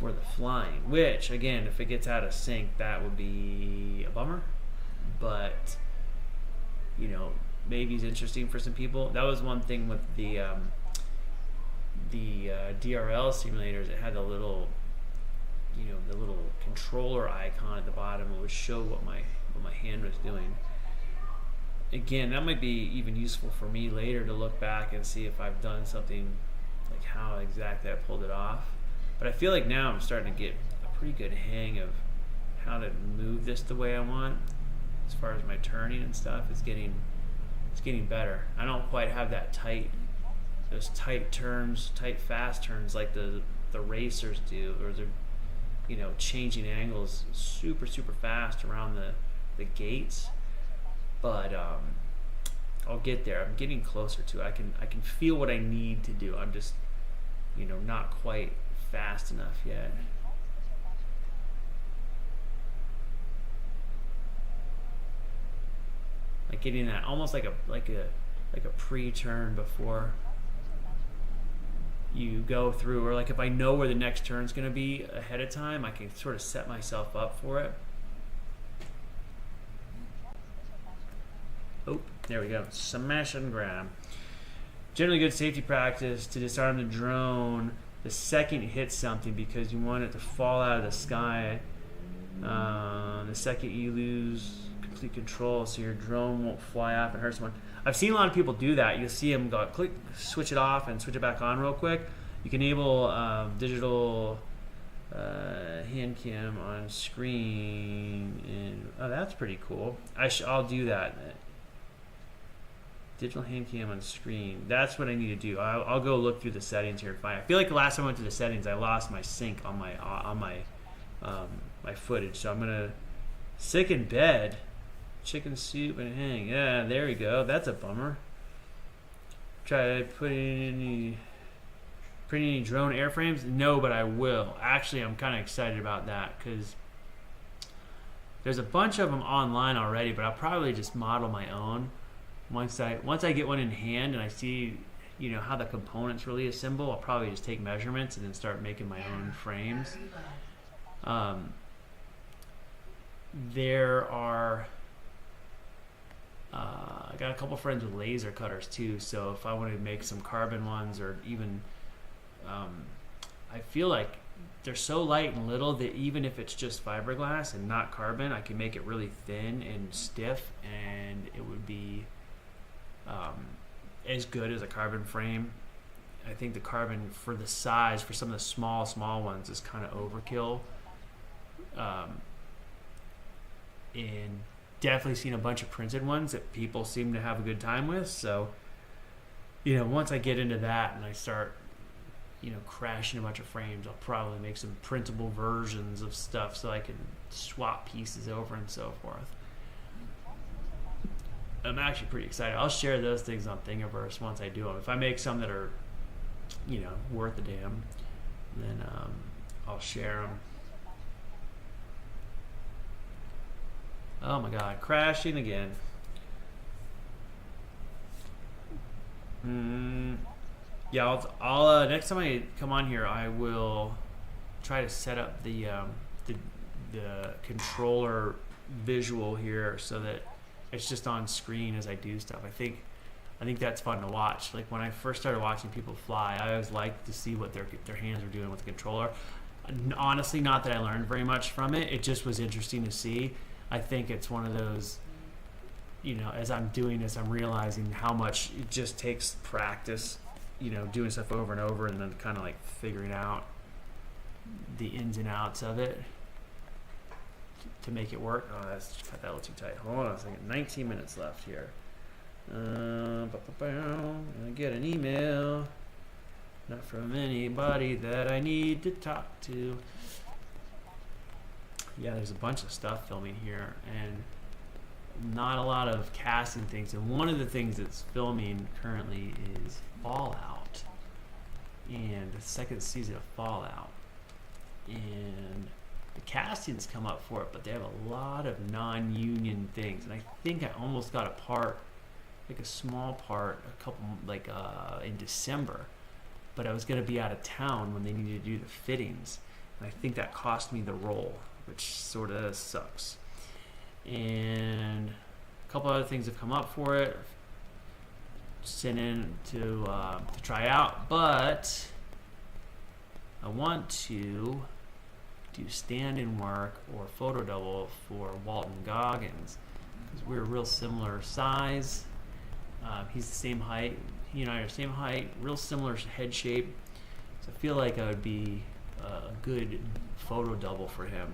S1: for the flying, which again, if it gets out of sync, that would be a bummer, but you know, maybe it's interesting for some people. That was one thing with the DRL simulators. It had the little controller icon at the bottom. It would show what my hand was doing. Again, that might be even useful for me later to look back and see if I've done something, like how exactly I pulled it off. But I feel like now I'm starting to get a pretty good hang of how to move this the way I want. As far as my turning and stuff, it's getting better. I don't quite have those tight turns, tight fast turns like the racers do, or they're changing angles super fast around the gates. But I'll get there. I'm getting closer to it. I can feel what I need to do. I'm just not quite fast enough yet. Like getting that almost like a pre-turn before you go through, or like if I know where the next turn's going to be ahead of time, I can sort of set myself up for it. Oh, there we go. Smash and grab. Generally good safety practice to disarm the drone the second you hit something, because you want it to fall out of the sky the second you lose complete control, so your drone won't fly off and hurt someone. I've seen a lot of people do that. You'll see them go click, switch it off, and switch it back on real quick. You can enable digital hand cam on screen, and oh, that's pretty cool. I'll do that. Digital hand cam on screen. That's what I need to do. I'll go look through the settings here and find. I feel like the last time I went through the settings, I lost my sync on my footage. So I'm gonna sick in bed, chicken soup and hang. Yeah, there we go. That's a bummer. Try putting any drone airframes? No, but I will. Actually, I'm kind of excited about that because there's a bunch of them online already, but I'll probably just model my own. Once I get one in hand and I see how the components really assemble, I'll probably just take measurements and then start making my own frames. There are I got a couple friends with laser cutters too, so if I want to make some carbon ones, or even I feel like they're so light and little that even if it's just fiberglass and not carbon, I can make it really thin and stiff, and it would be as good as a carbon frame. I think the carbon for the size, for some of the small ones, is kind of overkill. And definitely seen a bunch of printed ones that people seem to have a good time with. So, once I get into that and I start, crashing a bunch of frames, I'll probably make some printable versions of stuff so I can swap pieces over and so forth. I'm actually pretty excited. I'll share those things on Thingiverse once I do them. If I make some that are, worth a damn, then I'll share them. Oh my god, crashing again. Yeah, I'll next time I come on here, I will try to set up the controller visual here so that it's just on screen as I do stuff. I think that's fun to watch. Like when I first started watching people fly, I always liked to see what their hands were doing with the controller. Honestly, not that I learned very much from it. It just was interesting to see. I think it's one of those, you know, as I'm doing this, I'm realizing how much it just takes practice, you know, doing stuff over and over and then kind of like figuring out the ins and outs of it to make it work. Oh, that's cut that a little too tight. Hold on a second. 19 minutes left here. I get an email. Not from anybody that I need to talk to. Yeah, there's a bunch of stuff filming here and not a lot of casting things. And one of the things that's filming currently is Fallout and the second season of Fallout. And the castings come up for it, but they have a lot of non-union things. And I think I almost got a part, like a small part, in December. But I was going to be out of town when they needed to do the fittings. And I think that cost me the role, which sort of sucks. And a couple other things have come up for it. Sent in to try out, but I want to do stand-in work or photo double for Walton Goggins because we're a real similar size. He's the same height. He and I are the same height, real similar head shape. So I feel like I would be a good photo double for him.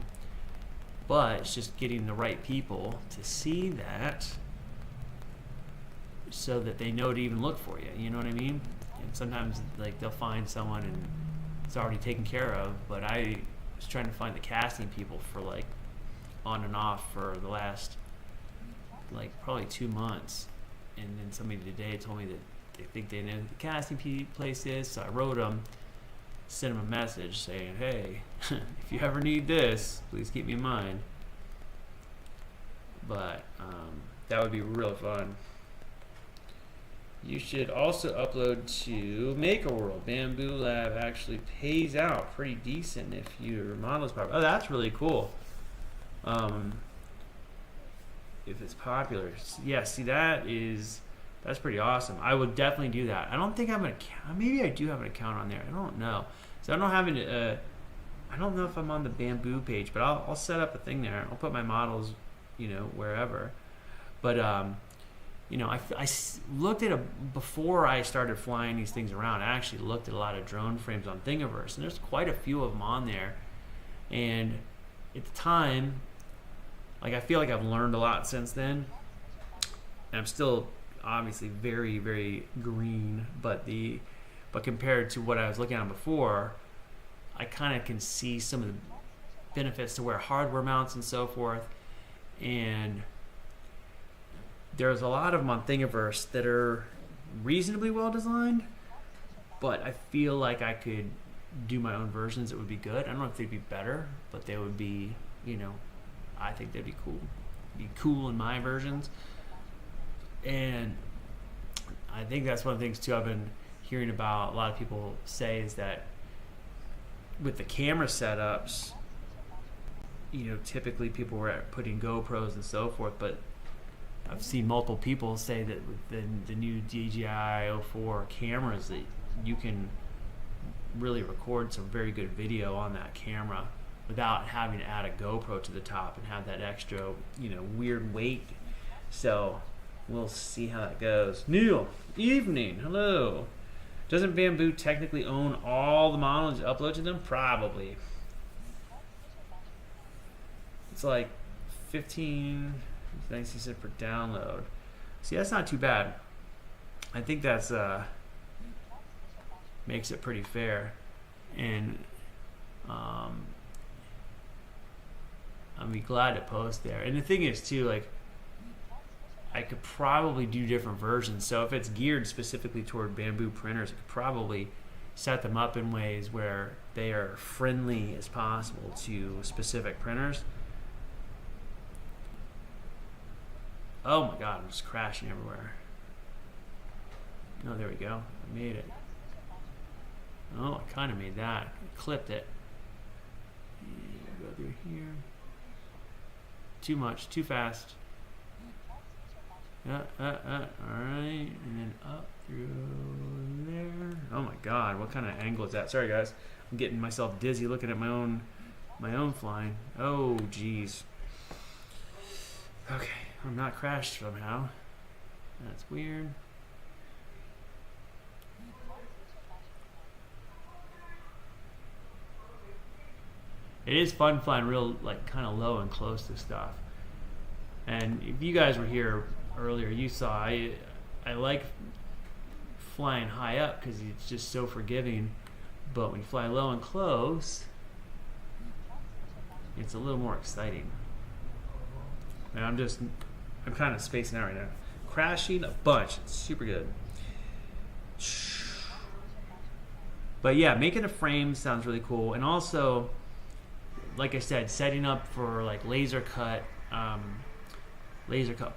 S1: But it's just getting the right people to see that so that they know to even look for you. You know what I mean? And sometimes like they'll find someone and it's already taken care of, but I was trying to find the casting people for like on and off for the last like probably 2 months. And then somebody today told me that they think they know who the casting place is, so I wrote them, sent them a message saying, hey, if you ever need this, please keep me in mind. But that would be real fun. You should also upload to MakerWorld. Bamboo Lab actually pays out pretty decent if your model is popular. Oh, that's really cool. If it's popular. Yeah, see, that's pretty awesome. I would definitely do that. I don't think I have an account. Maybe I do have an account on there. I don't know. So I don't know if I'm on the Bamboo page, but I'll set up a thing there. I'll put my models, you know, wherever. But you know, I looked at before I started flying these things around. I actually looked at a lot of drone frames on Thingiverse, and there's quite a few of them on there. And at the time, like, I feel like I've learned a lot since then. And I'm still obviously very, very green, but compared to what I was looking at before, I kind of can see some of the benefits to wear hardware mounts and so forth. And there's a lot of them on Thingiverse that are reasonably well designed, but I feel like I could do my own versions that would be good. I don't know if they'd be better, but they would be, you know, I think they'd be cool. Be cool in my versions. And I think that's one of the things too I've been hearing about a lot of people say is that with the camera setups, you know, typically people were putting GoPros and so forth, but I've seen multiple people say that with the new DJI 04 cameras that you can really record some very good video on that camera without having to add a GoPro to the top and have that extra, you know, weird weight. So we'll see how that goes. Neil, evening, hello. Doesn't Bamboo technically own all the models you upload to them? Probably. It's like 15, thanks, he said, per download. See, that's not too bad. I think that's makes it pretty fair. And I'd be glad to post there. And the thing is too, like, I could probably do different versions. So if it's geared specifically toward Bamboo printers, I could probably set them up in ways where they are friendly as possible to specific printers. Oh my god, I'm just crashing everywhere. No, there we go. I made it. Oh, I kind of made that. I clipped it. And go through here. Too much, too fast. Alright, and then up through there. Oh my god, what kind of angle is that? Sorry guys, I'm getting myself dizzy looking at my own flying. Oh jeez. Okay, I'm not crashed somehow. That's weird. It is fun flying real, like, kind of low and close to stuff. And if you guys were here earlier, you saw I like flying high up because it's just so forgiving. But when you fly low and close, it's a little more exciting. And I'm kind of spacing out right now. Crashing a bunch. It's super good. But yeah, making a frame sounds really cool. And also, like I said, setting up for like laser cut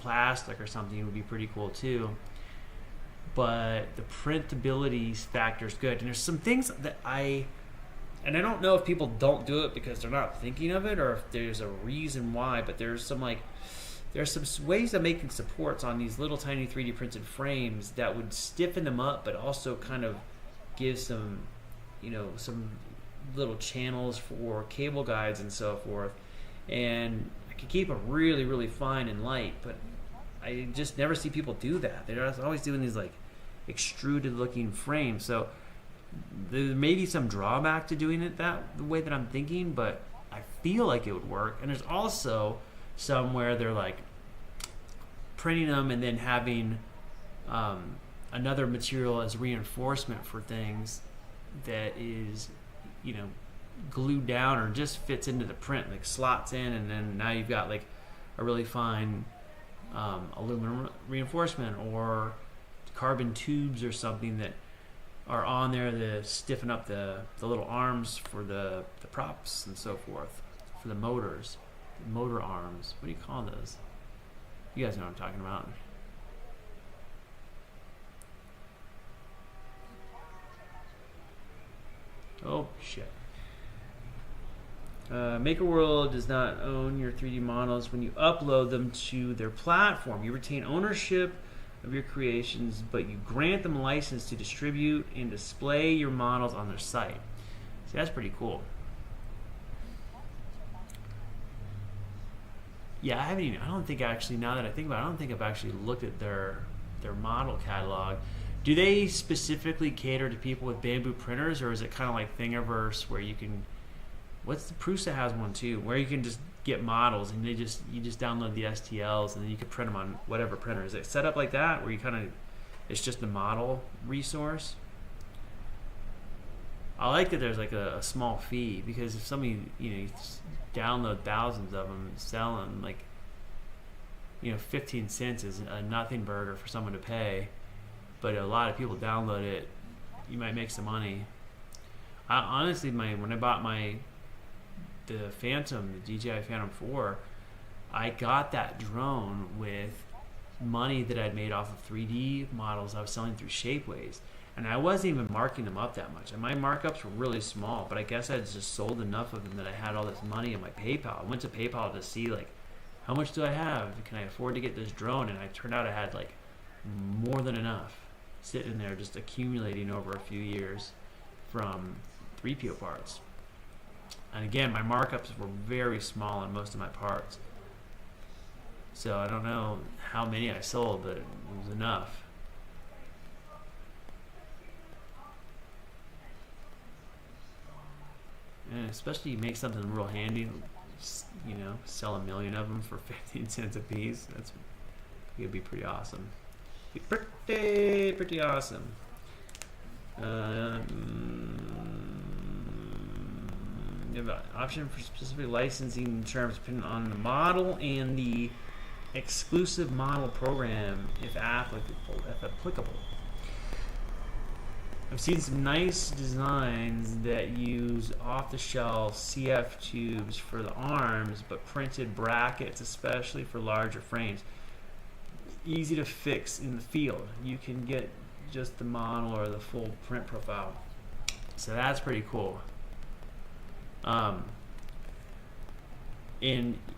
S1: plastic or something would be pretty cool too. But the printability factor is good. And there's some things that I don't know if people don't do it because they're not thinking of it or if there's a reason why, but there's some ways of making supports on these little tiny 3D printed frames that would stiffen them up, but also kind of give some, some little channels for cable guides and so forth. And I could keep them really, really fine and light, but I just never see people do that. They're always doing these like extruded looking frames. So there may be some drawback to doing it the way that I'm thinking, but I feel like it would work. And there's also some where they're like printing them and then having another material as reinforcement for things that is, glued down or just fits into the print, like slots in, and then now you've got like a really fine aluminum reinforcement or carbon tubes or something that are on there to stiffen up the little arms for the props and so forth, for the motors, the motor arms. What do you call those? You guys know what I'm talking about. Oh shit. Maker World does not own your 3D models. When you upload them to their platform, you retain ownership of your creations, but you grant them a license to distribute and display your models on their site. See, that's pretty cool. Yeah, I don't think actually, now that I think about it, I don't think I've actually looked at their model catalog. Do they specifically cater to people with bamboo printers, or is it kind of like Thingiverse where you can, Prusa has one too, where you can just get models and you just download the STLs and then you can print them on whatever printer. Is it set up like that where you it's just the model resource? I like that there's like a small fee, because if somebody, you download thousands of them and sell them, like, 15 cents is a nothing burger for someone to pay, but a lot of people download it, you might make some money. Honestly, when I bought the Phantom, the DJI Phantom 4, I got that drone with money that I'd made off of 3D models I was selling through Shapeways. And I wasn't even marking them up that much. And my markups were really small, but I guess I just sold enough of them that I had all this money in my PayPal. I went to PayPal to see, like, how much do I have? Can I afford to get this drone? And it turned out I had, like, more than enough sitting there just accumulating over a few years from 3PO parts. And again, my markups were very small on most of my parts. So I don't know how many I sold, but it was enough. And especially you make something real handy, sell 1 million of them for 15 cents a piece. It'd be pretty awesome. Pretty awesome. You have an option for specific licensing terms depending on the model and the exclusive model program, if applicable. I've seen some nice designs that use off-the-shelf CF tubes for the arms, but printed brackets, especially for larger frames. easy to fix in the field. You can get just the model or the full print profile. So that's pretty cool. And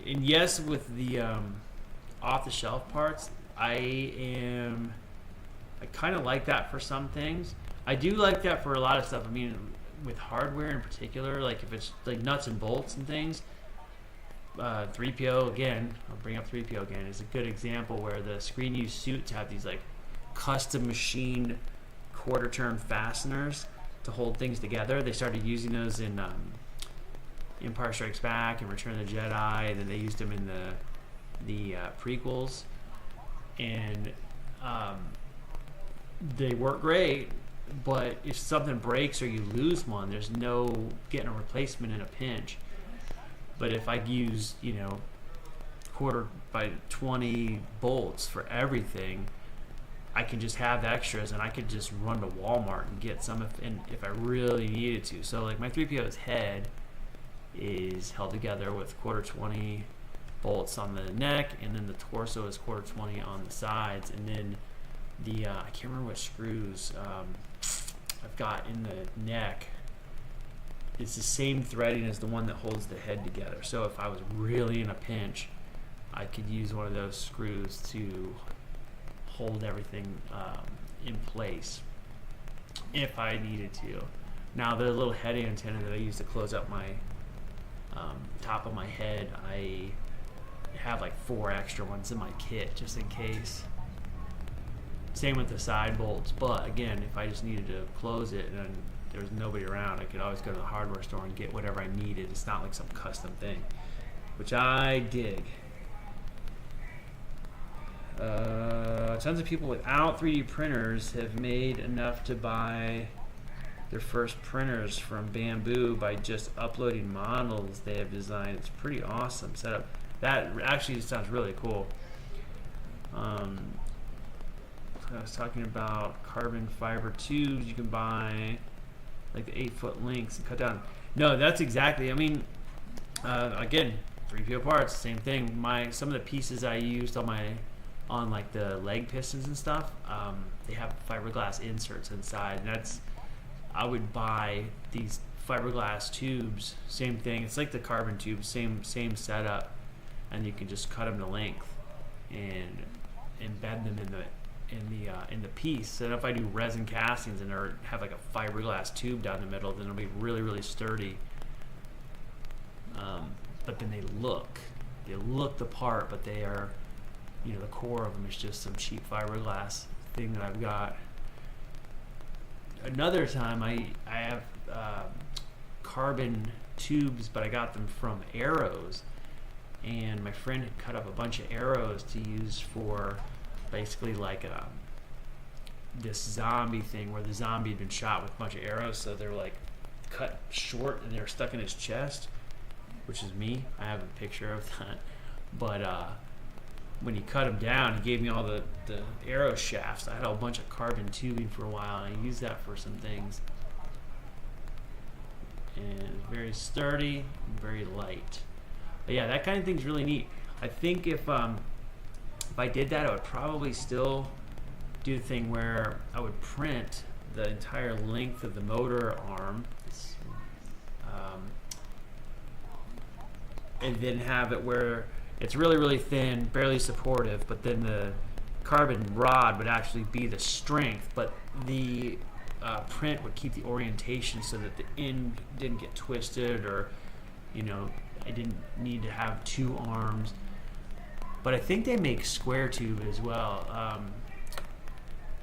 S1: yes, with the off-the-shelf parts, I kind of like that for some things. I do like that for a lot of stuff. I mean, with hardware in particular, like if it's like nuts and bolts and things, 3PO again, I'll bring up 3PO again, is a good example where the screen use suits have these like custom machined quarter turn fasteners to hold things together. They started using those in Empire Strikes Back and Return of the Jedi, and then they used them in the prequels, and they work great. But if something breaks or you lose one, there's no getting a replacement in a pinch. But if I use, quarter by 20 bolts for everything, I can just have extras, and I could just run to Walmart and get some if I really needed to. So like my 3PO's head is held together with quarter 20 bolts on the neck, and then the torso is quarter 20 on the sides, and then the I can't remember what screws I've got in the neck. It's the same threading as the one that holds the head together. So if I was really in a pinch, I could use one of those screws to hold everything in place if I needed to. Now the little head antenna that I use to close up my top of my head, I have like 4 extra ones in my kit just in case. Same with the side bolts, but again, if I just needed to close it and there was nobody around, I could always go to the hardware store and get whatever I needed. It's not like some custom thing, which I dig. Tons of people without 3D printers have made enough to buy their first printers from Bamboo by just uploading models they have designed. It's pretty awesome setup. That actually sounds really cool. I was talking about carbon fiber tubes you can buy, like the 8-foot links and cut down. No, that's exactly. I mean, again, 3PO parts, same thing. Some of the pieces I used on like the leg pistons and stuff, they have fiberglass inserts inside, and I would buy these fiberglass tubes. Same thing. It's like the carbon tubes, same setup, and you can just cut them to length and embed them in the piece. And if I do resin castings and have like a fiberglass tube down the middle, then it'll be really, really sturdy. But then they look the part, but they are, the core of them is just some cheap fiberglass thing that I've got. Another time I have carbon tubes, but I got them from arrows, and my friend had cut up a bunch of arrows to use for basically like this zombie thing where the zombie had been shot with a bunch of arrows, so they're like cut short and they're stuck in his chest, which is me. I have a picture of that. But when he cut him down, he gave me all the arrow shafts. I had a bunch of carbon tubing for a while, and I used that for some things. And it's very sturdy and very light. But yeah, that kind of thing's really neat. I think if I did that, I would probably still do the thing where I would print the entire length of the motor arm, and then have it where it's really, really thin, barely supportive, but then the carbon rod would actually be the strength, but the print would keep the orientation so that the end didn't get twisted, or I didn't need to have 2 arms. But I think they make square tube as well,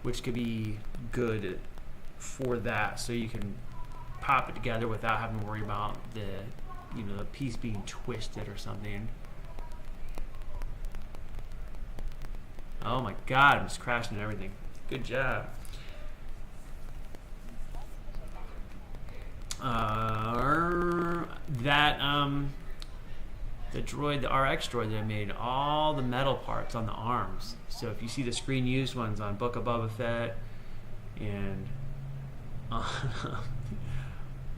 S1: which could be good for that, so you can pop it together without having to worry about the piece being twisted or something. Oh my God, I'm just crashing and everything. Good job. The RX droid that I made, all the metal parts on the arms. So if you see the screen used ones on Book of Boba Fett and on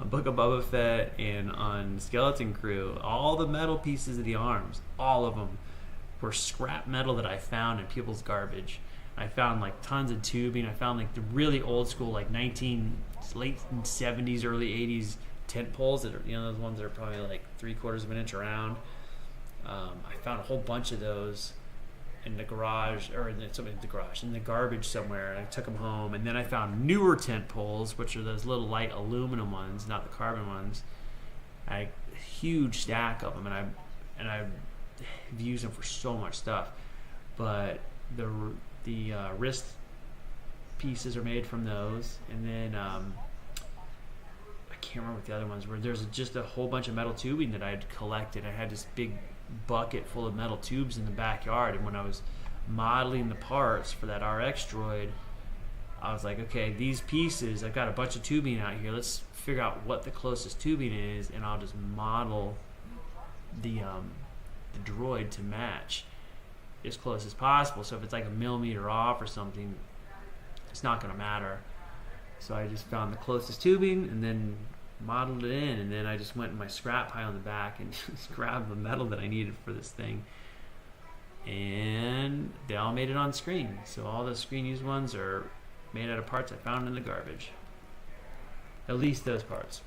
S1: Book of Boba Fett and on Skeleton Crew, all the metal pieces of the arms, all of them, were scrap metal that I found in people's garbage. I found like tons of tubing. I found like the really old school, like late 70s, early 80s tent poles that are, those ones that are probably like 3/4 of an inch around. I found a whole bunch of those in the garage, or in the garbage somewhere, and I took them home. And then I found newer tent poles, which are those little light aluminum ones, not the carbon ones. A huge stack of them, and I've used them for so much stuff. But the wrist pieces are made from those, and then I can't remember what the other ones were. There's just a whole bunch of metal tubing that I had collected. I had this big bucket full of metal tubes in the backyard, and when I was modeling the parts for that RX droid, I was like, okay, these pieces, I've got a bunch of tubing out here, let's figure out what the closest tubing is, and I'll just model the droid to match as close as possible. So if it's like a millimeter off or something, it's not going to matter. So I just found the closest tubing and then modeled it in, and then I just went in my scrap pile in the back and just grabbed the metal that I needed for this thing, and they all made it on screen. So all the screen used ones are made out of parts I found in the garbage, at least those parts.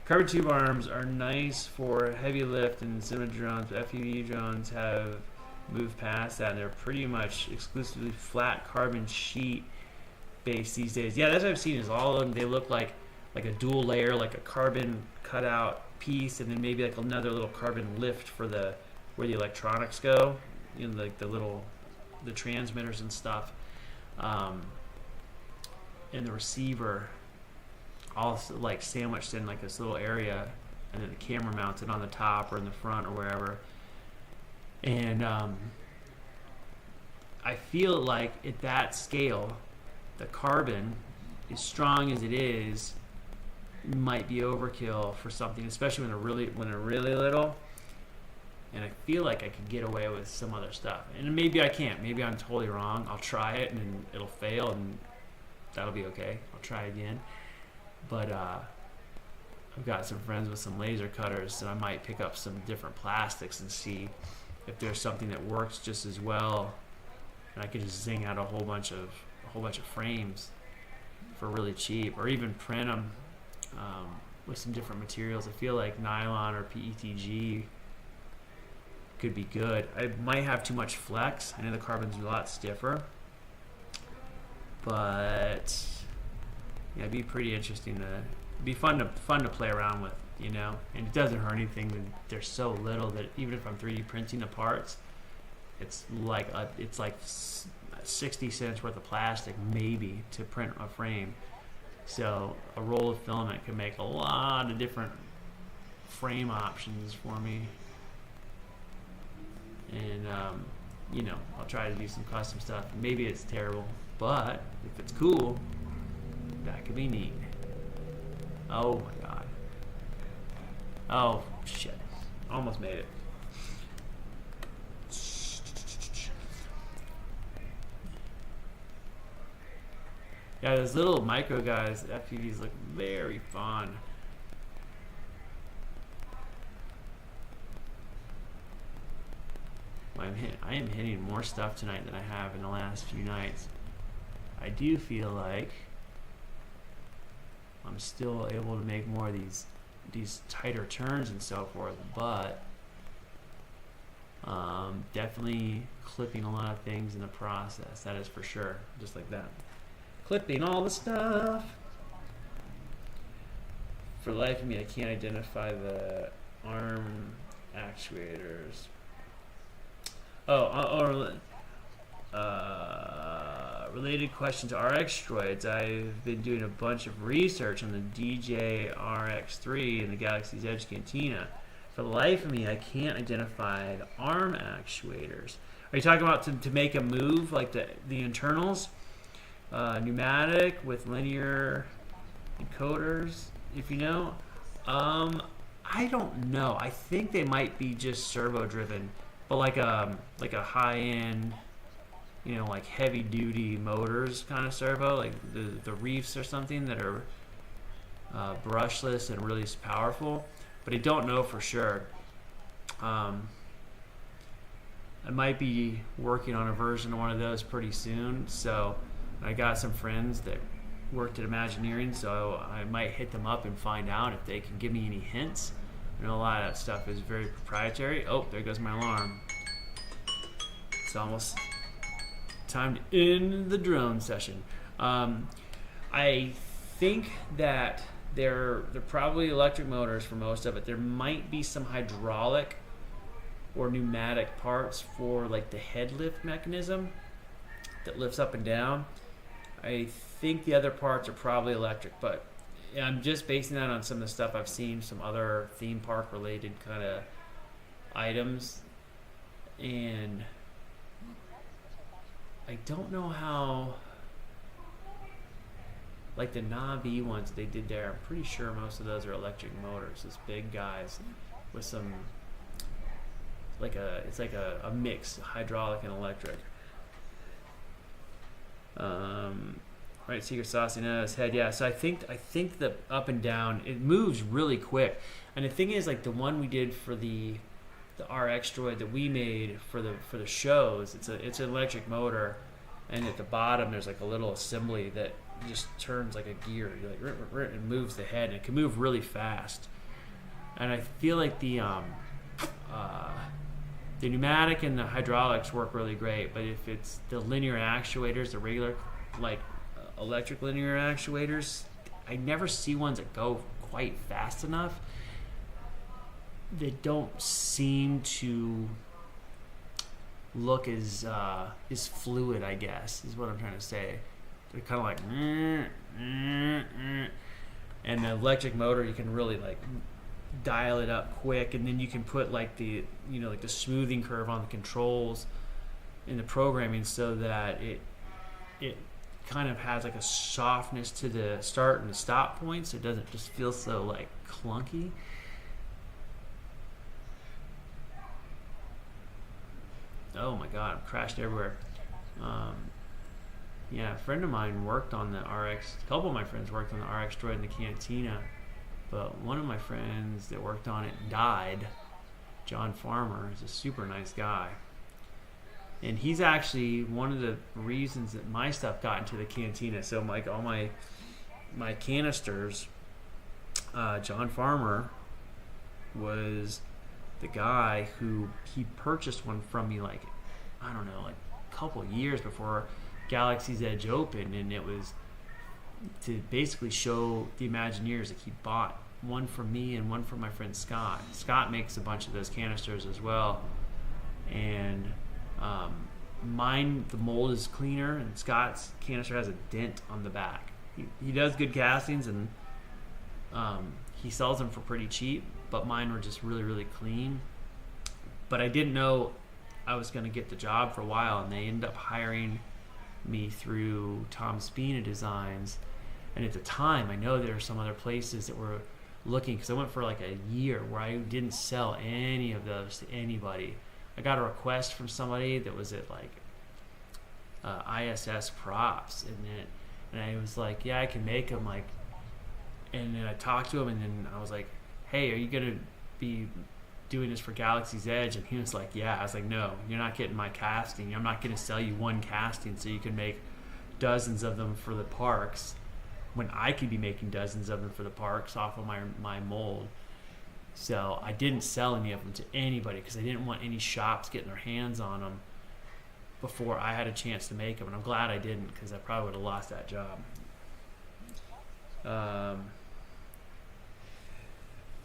S1: Carbon tube arms are nice for heavy lift and cinema drones, but FPV drones have moved past that, and they're pretty much exclusively flat carbon sheet based these days. Yeah, that's what I've seen, is all of them, they look like a dual layer, like a carbon cutout piece, and then maybe like another little carbon lift for where the electronics go, like the transmitters and stuff, and the receiver also like sandwiched in like this little area, and then the camera mounted on the top or in the front or wherever. And I feel like at that scale, the carbon, as strong as it is, might be overkill for something, especially when they're really little. And I feel like I could get away with some other stuff, and maybe I can't. Maybe I'm totally wrong. I'll try it and it'll fail, and that'll be okay. I'll try again. But I've got some friends with some laser cutters, and I might pick up some different plastics and see if there's something that works just as well, and I could just zing out a whole bunch of frames for really cheap, or even print them with some different materials. I feel like nylon or PETG could be good. I might have too much flex. I know the carbon's a lot stiffer, but yeah, it'd be pretty interesting it'd be fun to play around with, and it doesn't hurt anything. They're so little that even if I'm 3D printing the parts, it's like 60 cents worth of plastic maybe to print a frame. So a roll of filament can make a lot of different frame options for me. And I'll try to do some custom stuff. Maybe it's terrible, but if it's cool, that could be neat. Oh my god. Oh shit. Almost made it. Yeah, those little micro guys, FPVs, look very fun. I am hitting more stuff tonight than I have in the last few nights. I do feel like I'm still able to make more of these tighter turns and so forth, but definitely clipping a lot of things in the process. That is for sure. Just like that. Clipping all the stuff. For the life of me, I can't identify the arm actuators. Related question to RX droids. I've been doing a bunch of research on the DJ RX3 and the Galaxy's Edge Cantina. For the life of me, I can't identify the arm actuators. Are you talking about to make a move, like the internals? Pneumatic with linear encoders, if you know. I don't know. I think they might be just servo driven, but like a high-end, like heavy-duty motors kind of servo, like the Reefs or something that are brushless and really powerful. But I don't know for sure. I might be working on a version of one of those pretty soon. So I got some friends that worked at Imagineering, so I might hit them up and find out if they can give me any hints. I know a lot of that stuff is very proprietary. Oh, there goes my alarm. It's almost time to end the drone session. I think that they're probably electric motors for most of it. There might be some hydraulic or pneumatic parts for like the head lift mechanism that lifts up and down. I think the other parts are probably electric, but I'm just basing that on some of the stuff I've seen, some other theme park related kind of items, and I don't know how, like the Navi ones they did there, I'm pretty sure most of those are electric motors. Those big guys with some, it's like a mix, hydraulic and electric. Right, Secret Sauce in his head, yeah. So I think the up and down, it moves really quick. And the thing is, like the one we did for the RX droid that we made for the shows, it's an electric motor, and at the bottom there's like a little assembly that just turns like a gear. You're like it moves the head, and it can move really fast. And I feel like the pneumatic and the hydraulics work really great, but if it's the linear actuators, the regular like electric linear actuators, I never see ones that go quite fast enough. They don't seem to look as fluid, I guess, is what I'm trying to say. They're kind of like, and the electric motor, you can really like dial it up quick, and then you can put like the like the smoothing curve on the controls in the programming so that it kind of has like a softness to the start and the stop point, so it doesn't just feel so like clunky. Oh my god, I've crashed everywhere. Yeah, a friend of mine worked on the RX, a couple of my friends worked on the RX droid in the Cantina, but one of my friends that worked on it died. John Farmer is a super nice guy. And he's actually one of the reasons that my stuff got into the Cantina. So like all my canisters, John Farmer was the guy who he purchased one from me like, I don't know, like a couple years before Galaxy's Edge opened, and it was to basically show the Imagineers that he bought one from me and one from my friend Scott. Scott makes a bunch of those canisters as well, and mine, the mold is cleaner, and Scott's canister has a dent on the back. He does good castings, and he sells them for pretty cheap, but mine were just really, really clean. But I didn't know I was going to get the job for a while, and they ended up hiring me through Tom Spina Designs. And at the time, I know there were some other places that were looking, because I went for like a year where I didn't sell any of those to anybody. I got a request from somebody that was at like ISS Props, and I was like, yeah, I can make them. Like, and then I talked to him, and then I was like, hey, are you gonna be doing this for Galaxy's Edge? And he was like, yeah. I was like, no, you're not getting my casting. I'm not gonna sell you one casting so you can make dozens of them for the parks, when I could be making dozens of them for the parks off of my mold. So I didn't sell any of them to anybody, because I didn't want any shops getting their hands on them before I had a chance to make them. And I'm glad I didn't, because I probably would have lost that job.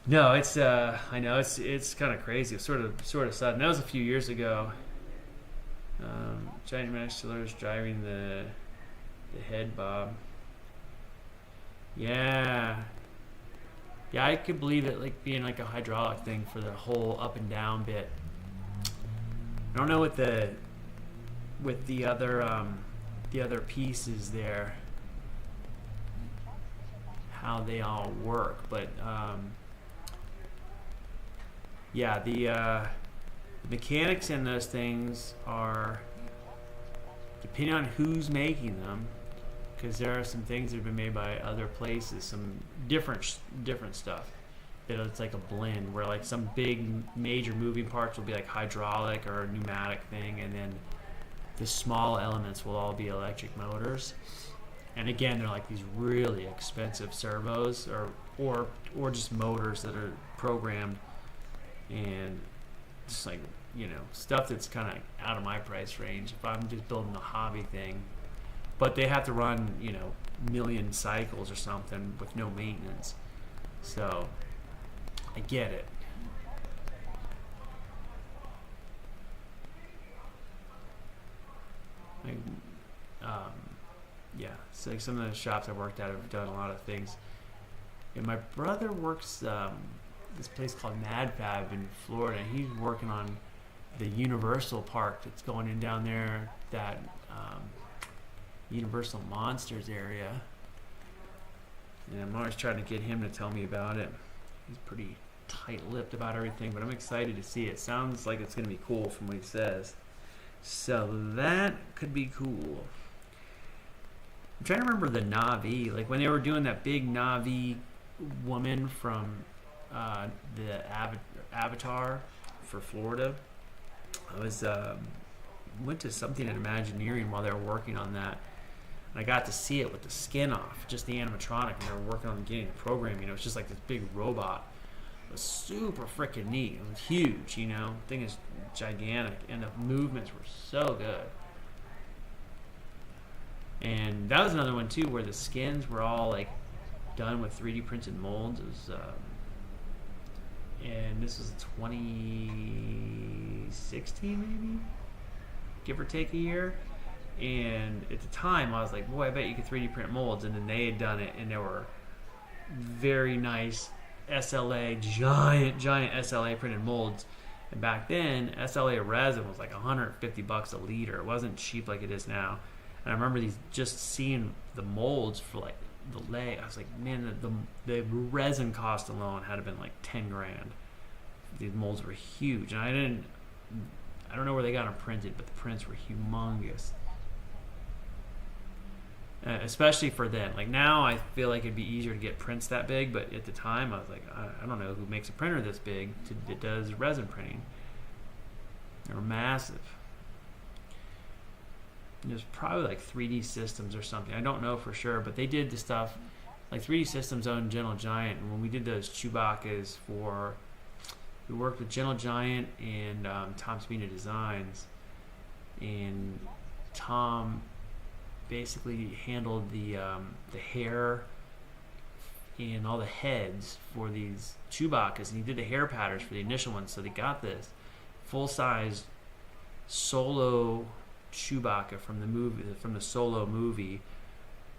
S1: No, it's I know it's kind of crazy. It's sort of sudden. That was a few years ago. Giant mesh chillers driving the head bob. Yeah, I could believe it, like being like a hydraulic thing for the whole up and down bit. I don't know with the other pieces there, how they all work, but yeah, the mechanics in those things are depending on who's making them, because there are some things that have been made by other places, some different stuff. that it's like a blend where like some big major moving parts will be like hydraulic or a pneumatic thing, and then the small elements will all be electric motors. And again, they're like these really expensive servos or just motors that are programmed, and just like, you know, stuff that's kind of out of my price range if I'm just building a hobby thing. But they have to run, you know, million cycles or something with no maintenance. So I get it. Like, yeah, so like some of the shops I worked at have done a lot of things. And my brother works this place called Mad Fab in Florida. He's working on the Universal Park that's going in down there, that Universal Monsters area. And I'm always trying to get him to tell me about it. He's pretty tight-lipped about everything, but I'm excited to see it. Sounds like it's going to be cool from what he says. So that could be cool. I'm trying to remember the Na'vi, like when they were doing that big Na'vi woman from the Avatar for Florida. I was went to something in Imagineering while they were working on that, and I got to see it with the skin off, just the animatronic, and they were working on getting the programming. You know, it's just like this big robot. It was super freaking neat. It was huge, you know. The thing is gigantic, and the movements were so good. And that was another one too, where the skins were all like done with 3D printed molds. It was, and this was 2016 maybe, give or take a year. And at the time, I was like, boy, I bet you could 3D print molds. And then they had done it, and they were very nice SLA, giant SLA printed molds. And back then, SLA resin was like $150 a liter. It wasn't cheap like it is now. And I remember just seeing the molds for like the lay. I was like, man, the resin cost alone had to been like 10 grand. These molds were huge, and I don't know where they got them printed, but the prints were humongous. Especially for then. Like now, I feel like it'd be easier to get prints that big, but at the time, I was like, I don't know who makes a printer this big that does resin printing. They were massive. There's probably like 3D Systems or something. I don't know for sure, but they did the stuff like 3D Systems owned Gentle Giant, and when we did those Chewbacca's we worked with Gentle Giant and Tom Spina Designs, and Tom basically handled the hair and all the heads for these Chewbaccas, and he did the hair patterns for the initial ones. So they got this full-size Solo Chewbacca from the Solo movie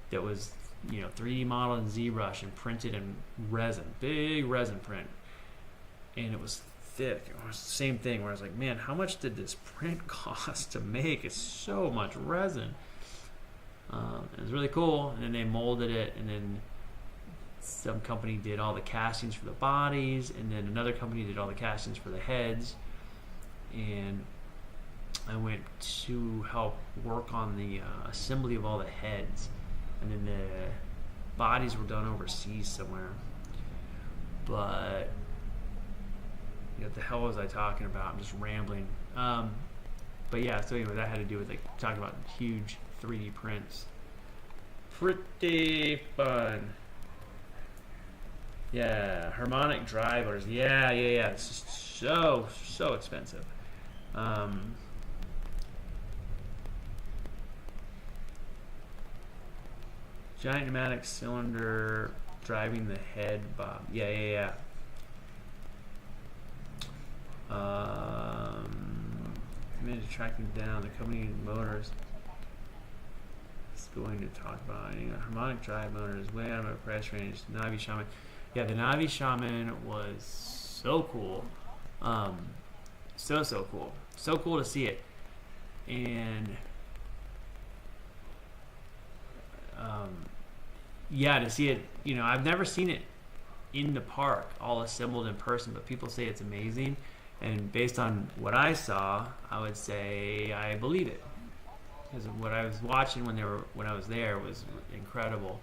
S1: that was, you know, 3D modeled in ZBrush and printed in resin, big resin print, and it was thick. It was the same thing where I was like, man, how much did this print cost to make? It's so much resin. It was really cool. And then they molded it, and then some company did all the castings for the bodies, and then another company did all the castings for the heads, and I went to help work on the assembly of all the heads, and then the bodies were done overseas somewhere. But what the hell was I talking about? I'm just rambling. But yeah, so anyway, that had to do with like talking about huge 3D prints. Pretty fun. Yeah, harmonic drive motors. Yeah. It's just so expensive. Giant pneumatic cylinder driving the head bob. Yeah. Committed to tracking down the company motors. It's going to talk about harmonic drive motors way out of our price range. Na'vi Shaman. Yeah, the Na'vi Shaman was so cool. So cool. So cool to see it. And yeah, to see it, you know, I've never seen it in the park all assembled in person, but people say it's amazing, and based on what I saw, I would say I believe it, because what I was watching when I was there was incredible.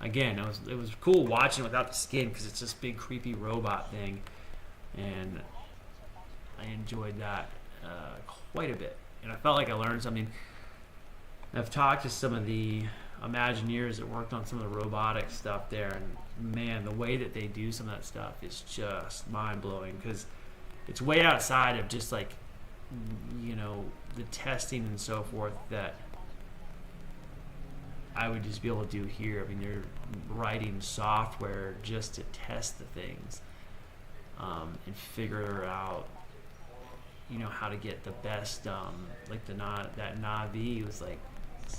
S1: again, it was cool watching it without the skin because it's this big creepy robot thing, and I enjoyed that quite a bit, and I felt like I learned something. I've talked to some of the Imagineers that worked on some of the robotic stuff there, and man, the way that they do some of that stuff is just mind-blowing because it's way outside of just like, you know, the testing and so forth that I would just be able to do here. I mean, they're writing software just to test the things and figure out, you know, how to get the best. Like that Navi was like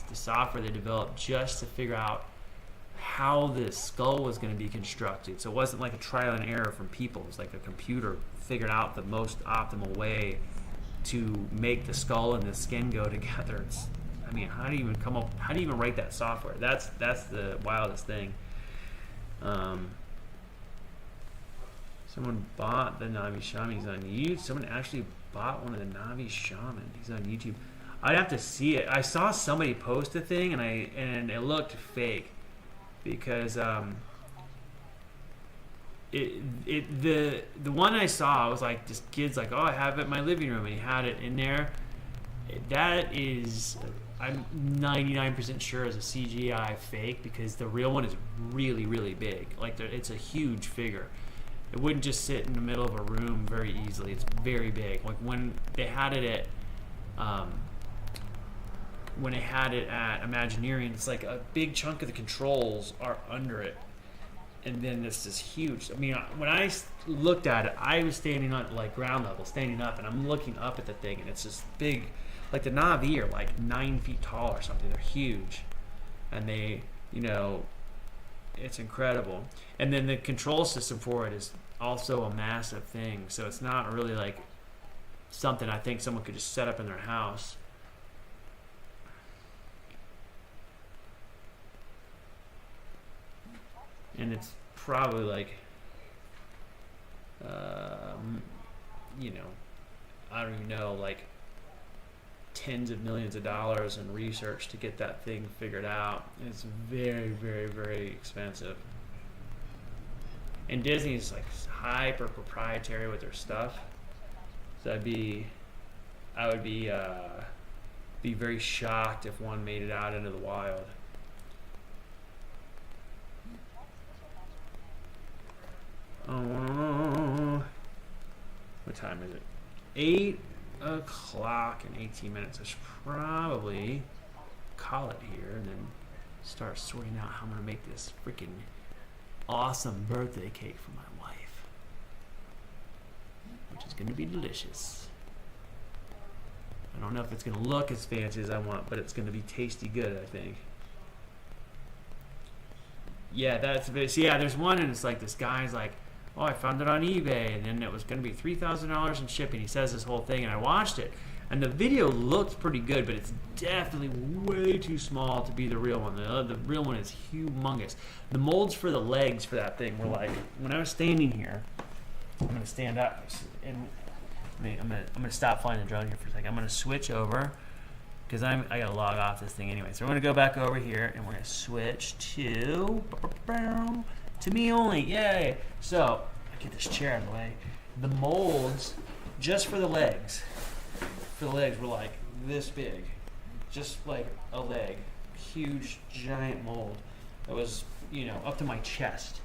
S1: the software they developed just to figure out how the skull was going to be constructed. So it wasn't like a trial and error from people. It was like a computer figured out the most optimal way to make the skull and the skin go together. I mean, how do you even come up? How do you even write that software? That's the wildest thing. Someone bought the Navi Shaman. He's on YouTube. Someone actually bought one of the Navi Shaman. He's on YouTube. I'd have to see it. I saw somebody post a thing, and it looked fake because the one I saw was like this kid's like, oh, I have it in my living room, and he had it in there. That is, I'm 99% sure is a CGI fake because the real one is really, really big. Like it's a huge figure. It wouldn't just sit in the middle of a room very easily. It's very big. Like when they had it at Imagineering, it's like a big chunk of the controls are under it, and then it's this huge. I mean, when I looked at it, I was standing on like ground level, standing up, and I'm looking up at the thing, and it's this big. Like the Navi are like 9 feet tall or something. They're huge, and they, you know, it's incredible. And then the control system for it is also a massive thing. So it's not really like something I think someone could just set up in their house. And it's probably like, you know, I don't even know, like tens of millions of dollars in research to get that thing figured out. It's very, very, very expensive. And Disney's like hyper proprietary with their stuff. So I would be very shocked if one made it out into the wild. Oh, what time is it? 8 o'clock and 18 minutes. I should probably call it here and then start sorting out how I'm gonna make this freaking awesome birthday cake for my wife, which is gonna be delicious. I don't know if it's gonna look as fancy as I want, but it's gonna be tasty good, I think. Yeah, that's a bit. So yeah, there's one, and it's like this guy's like, oh, I found it on eBay, and then it was going to be $3,000 in shipping. He says this whole thing, and I watched it, and the video looked pretty good, but it's definitely way too small to be the real one. The real one is humongous. The molds for the legs for that thing were like, when I was standing here, I'm going to stand up, and I'm going to stop flying the drone here for a second. I'm going to switch over, because I got to log off this thing anyway. So we're going to go back over here, and we're going to switch to me only, yay! So, I get this chair out of the way. The molds, just for the legs were like this big. Just like a leg. Huge, giant mold. That was, you know, up to my chest.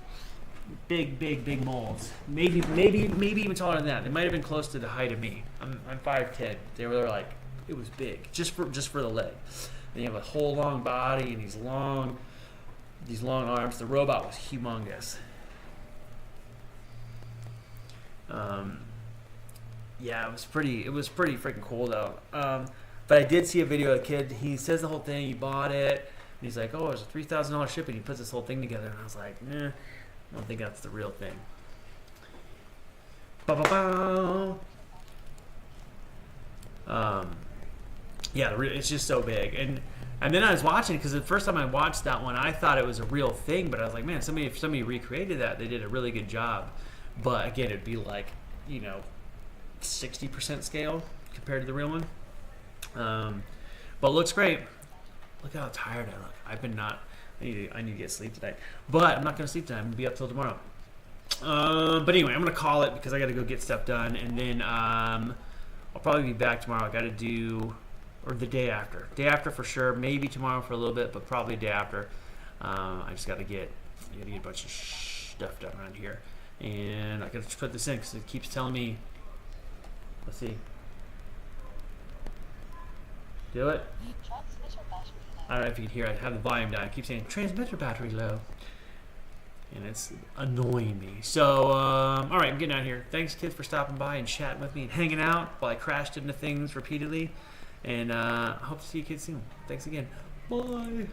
S1: Big, big, big molds. Maybe even taller than that. They might have been close to the height of me. I'm 5'10". They were like, it was big. Just for the leg. And you have a whole long body and these long arms. The robot was humongous. Yeah, it was pretty freaking cool though. But I did see a video of a kid. He says the whole thing. He bought it, and he's like, "Oh, it was a $3,000 shipping." He puts this whole thing together, and I was like, I don't think that's the real thing. Yeah, it's just so big, and then I was watching because the first time I watched that one, I thought it was a real thing, but I was like, man, if somebody recreated that, they did a really good job. But again, it'd be like, 60% scale compared to the real one. But it looks great. Look how tired I look. I've been I need to get sleep tonight. But I'm not going to sleep tonight. I'm going to be up till tomorrow. But anyway, I'm going to call it because I got to go get stuff done. And then I'll probably be back tomorrow. I got to do, or the day after. Day after for sure. Maybe tomorrow for a little bit, but probably day after. I just got to get a bunch of stuff done around here. And I got to put this in because it keeps telling me, let's see. Do it. I don't know if you can hear. I have the volume down. I keep saying transmitter battery low, and it's annoying me. So, all right, I'm getting out of here. Thanks, kids, for stopping by and chatting with me and hanging out while I crashed into things repeatedly. And I hope to see you kids soon. Thanks again. Bye.